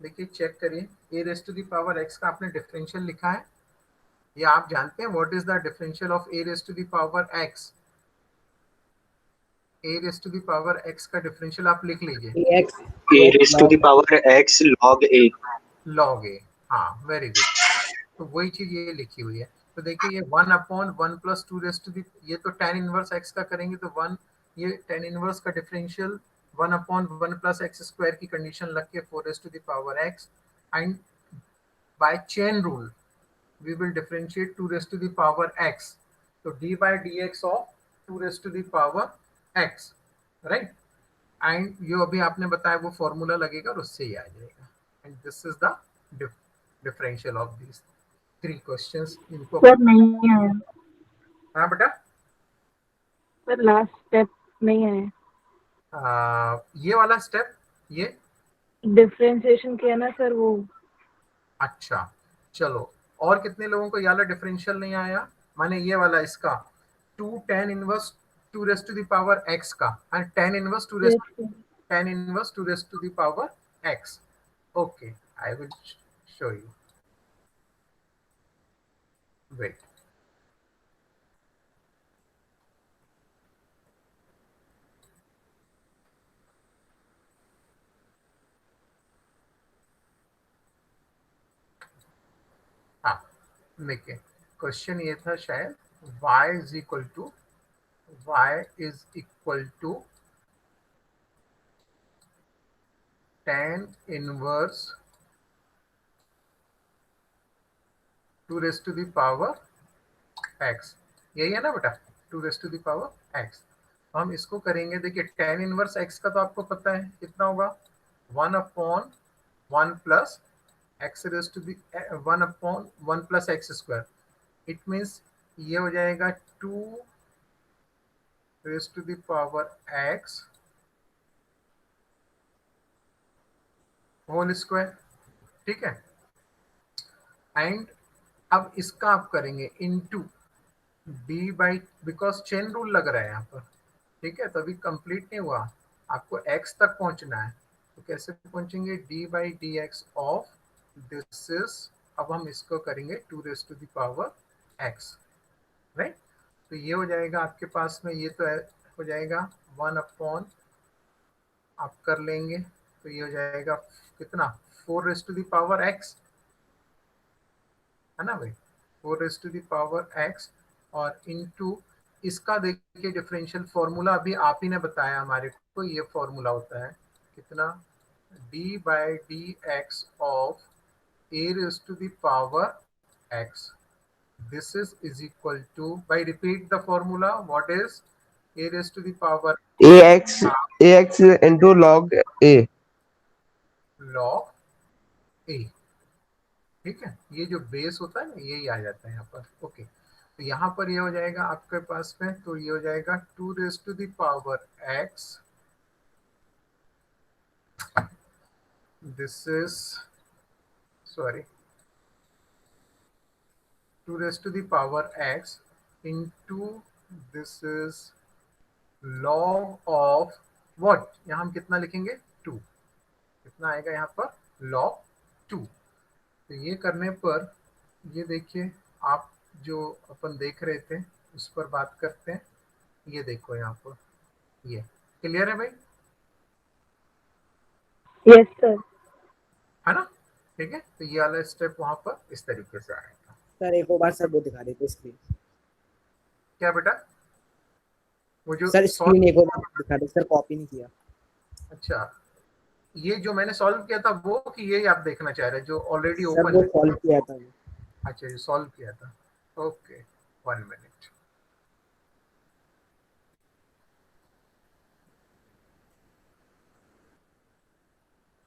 देखिए चेक करिए, a raise to the power x का आपने डिफरेंशियल लिखा है। ये आप जानते हैं what is the differential of a raise to the power x, a raise to the power x का डिफरेंशियल आप लिख लीजिए, ax a raised to the power x log a। log a, हाँ वेरी गुड। तो वही चीज ये लिखी हुई है। तो देखिए ये 1/1 प्लस 2 रेज टू द, ये तो tan इनवर्स x का करेंगे तो 1, ये tan इनवर्स का डिफरेंशियल 1/1 प्लस x स्क्वायर की कंडीशन लग के 4 raise to the power x, and by chain rule we will differentiate 2 raised to the power x, so d by dx of 2 raised to the power x, right, and जो अभी आपने बताया वो formula लगेगा और उससे ही आ जाएगा, and this is the differential of these 3 questions। इनको सर नहीं आया, हाँ बेटा, सर लास्ट स्टेप नहीं आया, ये वाला स्टेप, ये डिफरेंशिएशन किया ना सर वो। अच्छा चलो, और कितने लोगों को ये वाला डिफरेंशियल नहीं आया, माने ये वाला इसका 2 tan inverse 2 raise to the power x का, and tan inverse 2 raise to the power x, okay I will show you, wait. हाँ देखिए क्वेश्चन ये था शायद, y is equal to tan inverse 2 raise to the power x, यही है ना बेटा, 2 raise to the power x। तो हम इसको करेंगे, देखिए tan इनवर्स x का तो आपको पता है कितना होगा, 1/1 plus x raise to the 1/1 plus x square, it means ये हो जाएगा 2 raise to the power x whole square, ठीक है। एंड अब इसका आप करेंगे into d by, because chain rule लग रहा है यहाँ पर, ठीक है। तो अभी कंप्लीट नहीं हुआ, आपको x तक पहुंचना है। तो कैसे पहुंचेंगे, D by D x of this is, अब हम इसको करेंगे 2 x, राइट। तो ये हो जाएगा आपके पास में, ये तो हो जाएगा 1 अपॉन, आप कर लेंगे तो ये हो जाएगा कितना, 4 x, है ना भाई, 4 x, और इनटू इसका देखिए डिफरेंशियल फॉर्मूला अभी आप ही ने बताया हमारे को, ये फॉर्मूला होता है कितना, d by D x of a x, this is equal to, by repeat the formula, what is a ax into log a. log a, ठीक है। ये जो बेस होता है ना, यही आ जाता है यहाँ पर, ओके। तो यहाँ पर ये हो जाएगा आपके पास में, तो ये हो जाएगा 2 x, this is, sorry, 2 x into this is log of what, यहाँ हम कितना लिखेंगे 2, कितना आएगा यहाँ पर log 2। तो ये करने पर ये देखिए, आप जो अपन देख रहे थे उस पर बात करते हैं। ये देखो यहाँ पर, ये क्लियर है भाई, यस सर। है ना, ठीक है। तो ये वाला स्टेप वहां पर इस तरीके से आएगा। सर एक और बार सर वो दिखा देते स्क्रीन, क्या बेटा, वो जो सर स्क्रीन एक और बार दिखा दे सर, कॉपी नहीं किया। अच्छा, ये जो मैंने सॉल्व किया था वो, कि ये आप देखना चाह रहे हैं जो ऑलरेडी सर ओपन वो है? सॉल्व किया था वो। अच्छा, ये सॉल्व किया था, ओके, 1 मिनट।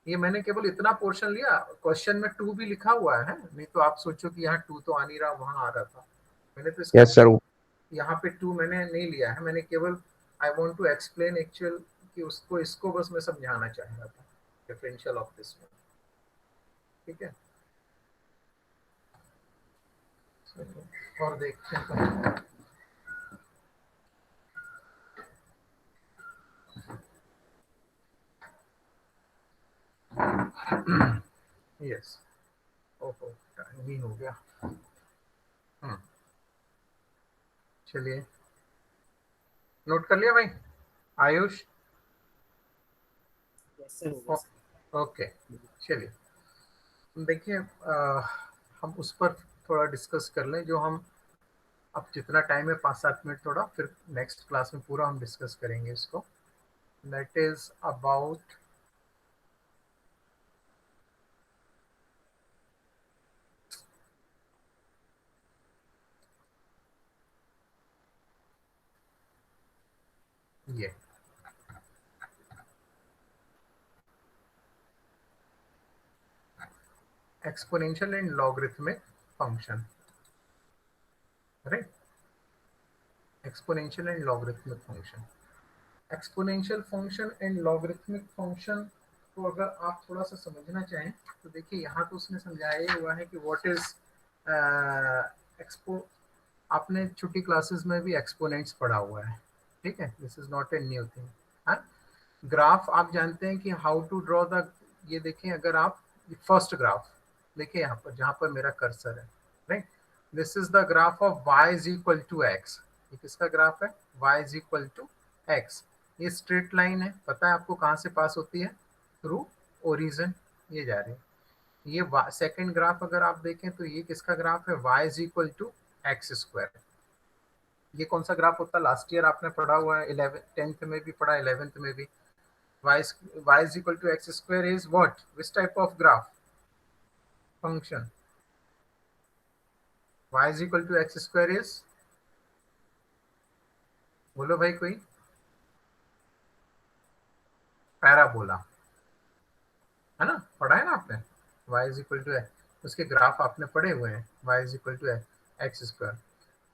ये मैंने केवल इतना पोर्शन लिया, क्वेश्चन में 2 भी लिखा हुआ है, नहीं तो आप सोचो कि यहाँ 2 तो आ नहीं रहा, वहां आ रहा था। मैंने तो इसका Yes sir. यहाँ पे 2 मैंने नहीं लिया है, मैंने केवल I want to explain actual, कि उसको इसको बस मैं समझाना चाह रहा था, डिफरेंशियल ऑफ दिस वन, ठीक है। और देखते हैं, यस, ओहो टाइम ही हो गया। चलिए, नोट कर लिया भाई आयुष? यस सर होगा सर। ओके, चलिए देखिए, हम उस पर थोड़ा डिस्कस कर लें, जो हम अब जितना टाइम है 5-7 मिनट, थोड़ा फिर नेक्स्ट क्लास में पूरा हम डिस्कस करेंगे इसको। दैट इज अबाउट ये exponential and logarithmic function, right? Exponential and logarithmic function, exponential function and logarithmic function को अगर आप थोड़ा सा समझना चाहें तो देखिए, यहाँ तो उसने समझाया हुआ है कि व्हाट इज एक्सपो, आपने छोटी क्लासेस में भी एक्सपोनेंट्स पढ़ा हुआ है, ठीक है। This is not a new thing. हाँ, ग्राफ आप जानते हैं कि हाउ टू ड्रॉ द, ये देखें, अगर आप फर्स्ट ग्राफ देखिए यहाँ पर, जहाँ पर मेरा कर्सर है, right, this is the graph of y is equal to x. ये किसका ग्राफ है, y is equal to x. ये स्ट्रेट लाइन है, पता है आपको कहाँ से पास होती है, थ्रू ओरिजिन, ये जा रही है। ये सेकेंड ग्राफ अगर आप देखें तो ये किसका ग्राफ है, y is equal to x square. ये कौन सा ग्राफ होता है, लास्ट ईयर आपने पढ़ा हुआ है, 10th में भी पढ़ा, 11th में भी। y is equal to x square is what, which type of graph function? y is equal to x square is, बोलो भाई कोई, पैराबोला, है ना, पढ़ा है ना आपने, y is equal to x, उसके ग्राफ आपने पढ़े हुए हैं, y is equal to x square.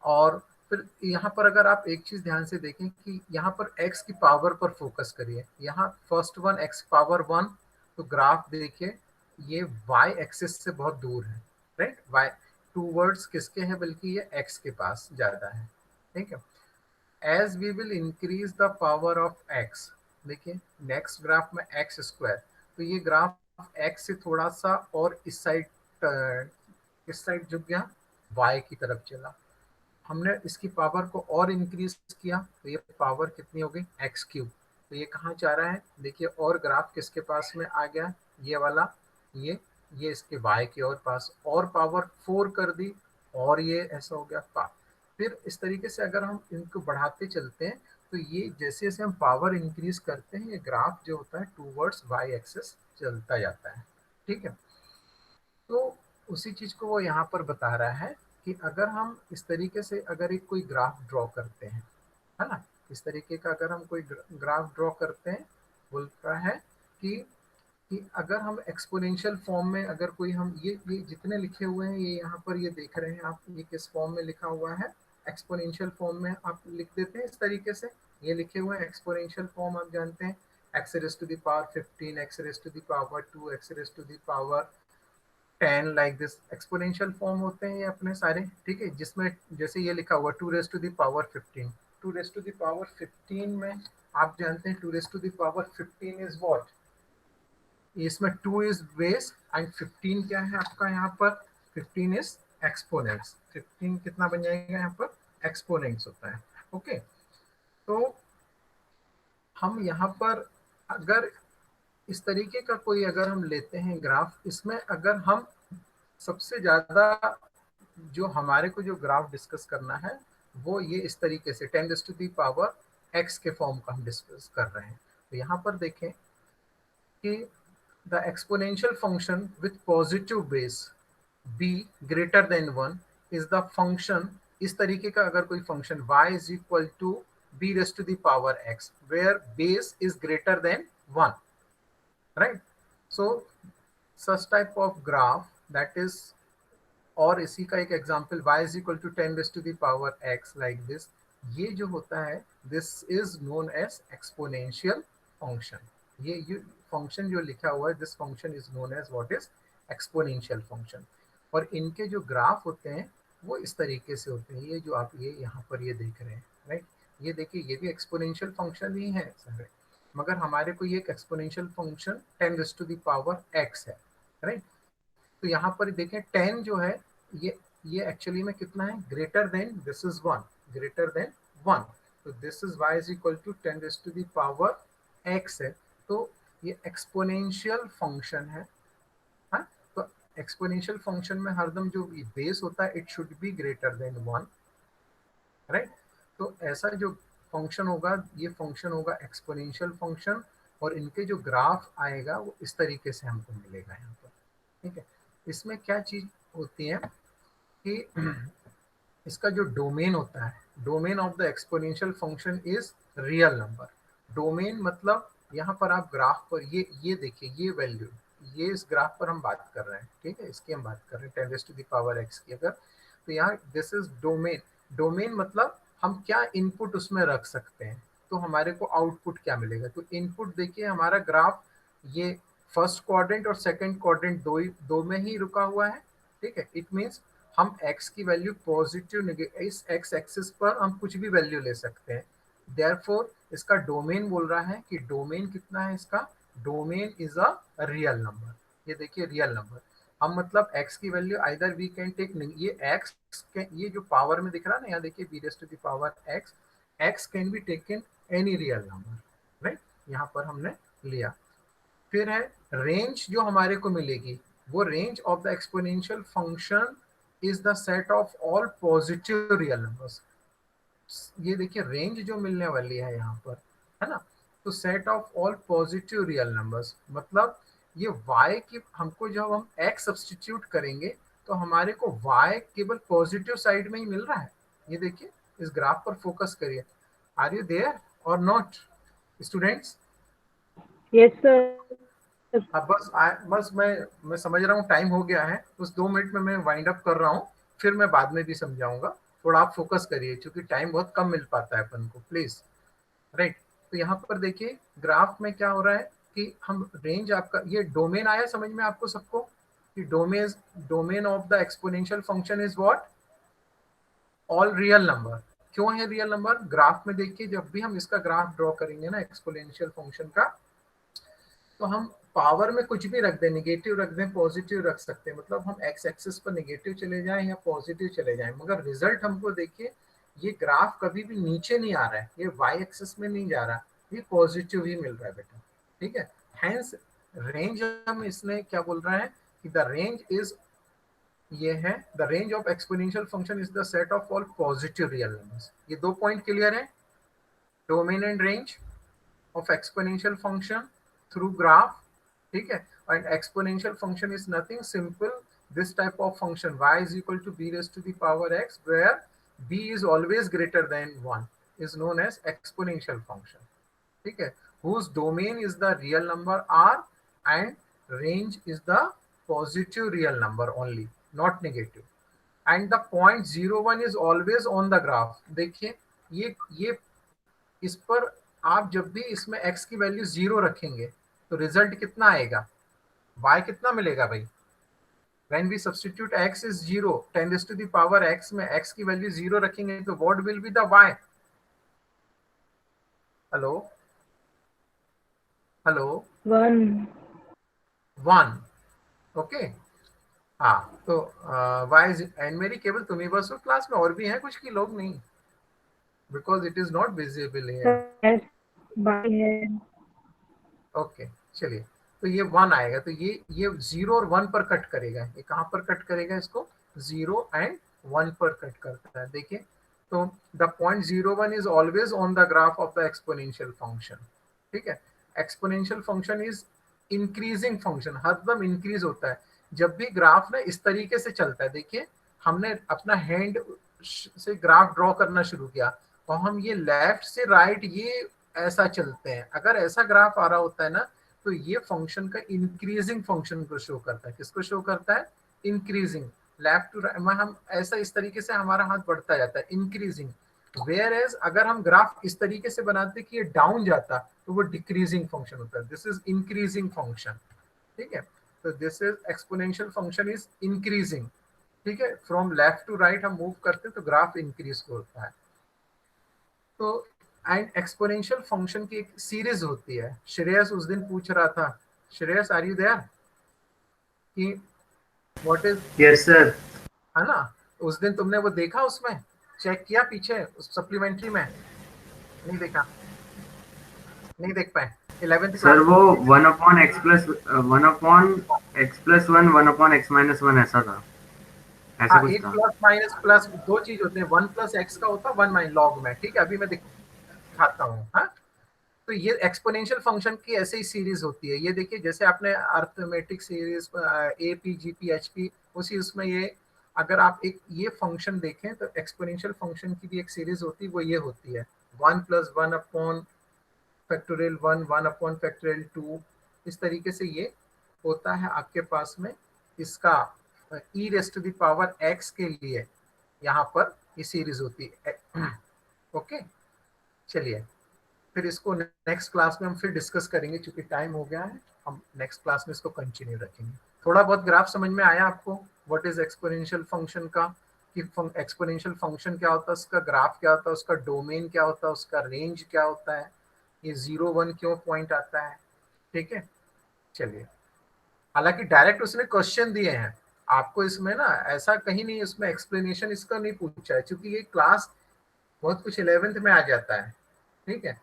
और फिर यहाँ पर अगर आप एक चीज ध्यान से देखें कि यहाँ पर x की पावर पर फोकस करिए, यहाँ फर्स्ट वन x पावर 1, तो ग्राफ देखिए ये y एक्सिस से बहुत दूर है, राइट। y टूवर्ड्स किसके है, बल्कि ये x के पास ज्यादा है, ठीक है। As we will increase the power of x, देखिए नेक्स्ट ग्राफ में एक्स स्क्वायर, तो ये ग्राफ x से थोड़ा सा और इस साइड झुक गया, y की तरफ चला। हमने इसकी पावर को और इंक्रीज किया तो ये पावर कितनी हो गई, एक्स क्यूब। तो ये कहाँ जा रहा है, देखिए और ग्राफ किसके पास में आ गया, ये वाला, ये इसके y के और पास, और पावर 4 कर दी, और ये ऐसा हो गया फिर इस तरीके से अगर हम इनको बढ़ाते चलते हैं तो ये जैसे जैसे हम पावर इंक्रीज करते हैं ये ग्राफ जो होता है टूवर्ड्स y एक्सिस चलता जाता है, ठीक है। तो उसी चीज को वो यहाँ पर बता रहा है कि अगर हम इस तरीके से अगर एक कोई ग्राफ ड्रॉ करते हैं, है ना, इस तरीके का अगर हम कोई ग्राफ ड्रॉ करते हैं, बोल रहा है कि अगर हम एक्सपोनेंशियल फॉर्म में अगर कोई हम ये जितने लिखे हुए हैं ये यहाँ पर ये देख रहे हैं आप, ये किस फॉर्म में लिखा हुआ है, एक्सपोनेंशियल फॉर्म में आप लिख देते हैं इस तरीके से, ये लिखे हुए हैं एक्सपोनेंशियल फॉर्म, आप जानते हैं x raised to the power 15, x raised to the power 2, x raised to the power 10, like this exponential form होते हैं ये अपने सारे, ठीक है। जिसमें जैसे ये लिखा हुआ 2 raised to the power 15, 2 raised to the power 15 में आप जानते हैं 2 raised to the power 15 is what, इसमें 2 इज बेस एंड 15 क्या है आपका यहाँ पर, 15 इज एक्सपोनेंट्स, 15 कितना बन जाएगा यहाँ पर, एक्सपोनेंट्स होता है, ओके। तो हम यहाँ पर अगर इस तरीके का कोई अगर हम लेते हैं ग्राफ, इसमें अगर हम सबसे ज्यादा जो हमारे को जो ग्राफ डिस्कस करना है वो ये इस तरीके से 10 raised to the power x के फॉर्म का हम डिस्कस कर रहे हैं। तो यहाँ पर देखें कि the exponential function with positive base b greater than 1 is the function, इस तरीके का अगर कोई function y is equal to b raised to the power x where base is greater than 1, right? So such type of graph that is, और इसी का एक example y is equal to 10 raised to the power x like this, ये जो होता है this is known as exponential function। ये function जो लिखा हुआ है this function is known as what is exponential function। और इनके जो ग्राफ होते हैं वो इस तरीके से होते हैं, ये जो आप ये यहाँ पर ये देख रहे हैं, राइट। ये देखिए ये भी एक्सपोनेंशियल फंक्शन ही है सारे, मगर हमारे को ये एक exponential function 10 raised to the power x है, राइट। तो यहाँ पर देखें 10 जो है ये एक्चुअली में कितना है, greater than, this is 1, greater than 1, तो this is y is equal to 10 raised to the power x है। तो ये एक्सपोनेंशियल फंक्शन है, हाँ। तो एक्सपोनेंशियल फंक्शन में हरदम जो बेस होता है it should be greater than 1, right. तो ऐसा जो फंक्शन होगा ये फंक्शन होगा एक्सपोनेंशियल फंक्शन, और इनके जो ग्राफ आएगा वो इस तरीके से हमको मिलेगा यहाँ पर, ठीक है। इसमें क्या चीज होती है कि इसका जो डोमेन होता है, domain of the exponential function is real number. Domain मतलब यहाँ पर आप ग्राफ पर ये देखिए ये वैल्यू, ये इस ग्राफ पर हम बात कर रहे हैं, ठीक है, इसकी हम बात कर रहे हैं 10 raised to the power x की अगर, तो यहाँ दिस इज डोमेन। डोमेन मतलब हम क्या इनपुट उसमें रख सकते हैं, तो हमारे को आउटपुट क्या मिलेगा। तो इनपुट देखिए हमारा ग्राफ ये फर्स्ट क्वाड्रेंट और सेकंड क्वाड्रेंट दो में ही रुका हुआ है, ठीक है। इट मींस हम x की वैल्यू पॉजिटिव इस x एक्सिस पर हम कुछ भी वैल्यू ले सकते हैं, देयरफॉर इसका डोमेन बोल रहा है कि डोमेन कितना है इसका, domain is a real number. ये देखिए रियल नंबर, हम मतलब x की value either we can take, ये x ये जो पावर में दिख रहा है ना, यहाँ देखिए b raised to the power x can be taken any real number, right, यहाँ पर हमने लिया। फिर है रेंज जो हमारे को मिलेगी, वो range of the exponential function is the set of all positive real numbers. ये देखिए रेंज जो मिलने वाली है यहाँ पर, है ना, तो set of all positive real numbers मतलब ये y की हमको जब हम x सब्स्टिट्यूट करेंगे तो हमारे को y केवल पॉजिटिव साइड में ही मिल रहा है। ये देखिए इस ग्राफ पर फोकस करिए, आर यू देयर और नॉट स्टूडेंट्स? Yes sir. अब बस मैं समझ रहा हूँ टाइम हो गया है, उस 2 मिनट में मैं वाइंड अप कर रहा हूँ, फिर मैं बाद में भी समझाऊंगा। थोड़ा आप फोकस करिए क्योंकि टाइम बहुत कम मिल पाता है अपन को, प्लीज, राइट। तो यहाँ पर देखिए ग्राफ में क्या हो रहा है, कि हम रेंज आपका ये डोमेन आया समझ में आपको सबको कि domain of the exponential function is what, all real number. क्यों है रियल नंबर? ग्राफ में देखिए, जब भी हम इसका ग्राफ ड्रॉ करेंगे ना एक्सपोनेंशियल फंक्शन का, तो हम पावर में कुछ भी रख दें, निगेटिव रख दें, पॉजिटिव रख सकते हैं, मतलब हम एक्स एक्सिस पर निगेटिव चले जाएं या पॉजिटिव चले जाएं, मगर रिजल्ट हमको देखिए ये ग्राफ कभी भी नीचे नहीं आ रहा है, ये वाई एक्सिस में नहीं जा रहा, ये पॉजिटिव ही मिल रहा है बेटा, ठीक है। हैंस रेंज हम इसमें क्या बोल रहे हैं कि द रेंज इज, ये है the range of exponential function is the set of all positive real numbers. ये दो पॉइंट क्लियर है, domain and range of exponential function through graph, ठीक है। and exponential function is nothing simple, this type of function y is equal to b raised to the power x where b is always greater than 1 is known as exponential function, ठीक है, whose domain is the real number r and range is the positive real number only, not negative, and the point 01 is always on the graph। देखिए ये इस पर आप जब भी इसमें x की वैल्यू 0 रखेंगे तो रिजल्ट कितना आएगा, y कितना मिलेगा भाई? When we substitute x is 0, 10 raised to the power x में x की वैल्यू 0 रखेंगे तो what will be the y? Hello hello 1 okay. हाँ तो y इज, एंड मेरी केवल तुम्ही बस हो क्लास में, और भी हैं कुछ की लोग नहीं, because it is not visible here. By है। ओके चलिए, तो ये 1 आएगा, तो ये 0 और 1 पर कट करेगा, ये कहाँ पर कट करेगा? इसको 0 एंड 1 पर कट करता है, देखिए। तो the point 01 is always on the graph of the exponential function, ठीक है। Exponential function is increasing function, हरदम इंक्रीज होता है जब भी ग्राफ ना इस तरीके से चलता है। देखिए हमने अपना हैंड से ग्राफ ड्रॉ करना शुरू किया और हम ये लेफ्ट से राइट ये ऐसा चलते हैं, अगर ऐसा ग्राफ आ रहा होता है ना तो ये फंक्शन का इंक्रीजिंग फंक्शन को शो करता है। किसको शो करता है? इंक्रीजिंग, लेफ्ट टू राइट, हम ऐसा इस तरीके से हमारा हाथ बढ़ता जाता है, इंक्रीजिंग। वेयर एज अगर हम ग्राफ इस तरीके से बनाते कि ये डाउन जाता तो वो डिक्रीजिंग फंक्शन होता है, दिस इज इंक्रीजिंग फंक्शन, ठीक है। तो this is exponential function is increasing, ठीक है, फ्रॉम लेफ्ट टू राइट हम मूव करते तो ग्राफ इंक्रीज होता है। तो एंड एक्सपोनेंशियल फंक्शन की एक सीरीज होती है। श्रेयस उस दिन पूछ रहा था, श्रेयस आर यू देयर, कि व्हाट इज, यस सर। है ना, उस दिन तुमने वो देखा, उसमें चेक किया पीछे उस सप्लीमेंट्री में? नहीं देखा, नहीं देख पाए 11th सर क्लास? वो 1/x+1 1/x-1 ऐसा था, ऐसा हाँ, कुछ एक था। प्लस माइनस प्लस दो चीज होते हैं, 1 + x का होता है 1 माइन लॉग में, ठीक है, अभी मैं दिखाता हूँ। हाँ, तो ये एक्सपोनेंशियल फंक्शन की ऐसे ही सीरीज होती है। ये देखिए जैसे आपने arithmetic series A P G P H P, उसी उसमें ये अगर आप एक ये फंक्शन देखें तो एक्सपोनेंशियल फंक्शन की भी एक सीरीज होती है, वो ये होती है 1 + 1 अपॉन फैक्टोरियल 1 1 अपॉन फैक्टोरियल 2, इस तरीके से ये होता है आपके पास में। इसका e raise to the power x के लिए यहाँ पर ये सीरीज होती है। ओके चलिए, फिर इसको नेक्स्ट क्लास में हम फिर डिस्कस करेंगे, क्योंकि टाइम हो गया है, हम नेक्स्ट क्लास में इसको कंटिन्यू रखेंगे। थोड़ा बहुत ग्राफ समझ में आया आपको? व्हाट इज एक्सपोनेंशियल फंक्शन का, कि एक्सपोनेंशियल फंक्शन क्या होता है, उसका ग्राफ क्या होता है, उसका डोमेन क्या होता है, उसका रेंज क्या होता है, ये 0 1 क्यों पॉइंट आता है, ठीक है। चलिए, हालांकि डायरेक्ट उसने क्वेश्चन दिए हैं आपको, इसमें ना ऐसा कहीं नहीं, उसमें एक्सप्लेनेशन इसका नहीं पूछा है, क्योंकि ये क्लास बहुत कुछ 11th में आ जाता है, ठीक है,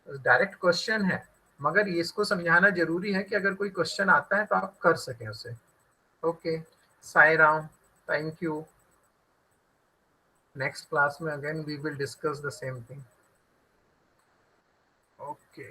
डायरेक्ट क्वेश्चन है, मगर ये इसको समझाना जरूरी है कि अगर कोई क्वेश्चन आता है तो आप कर सकें उसे। Okay, Sai Ram, thank you. Next class में again we will discuss the same thing. Okay,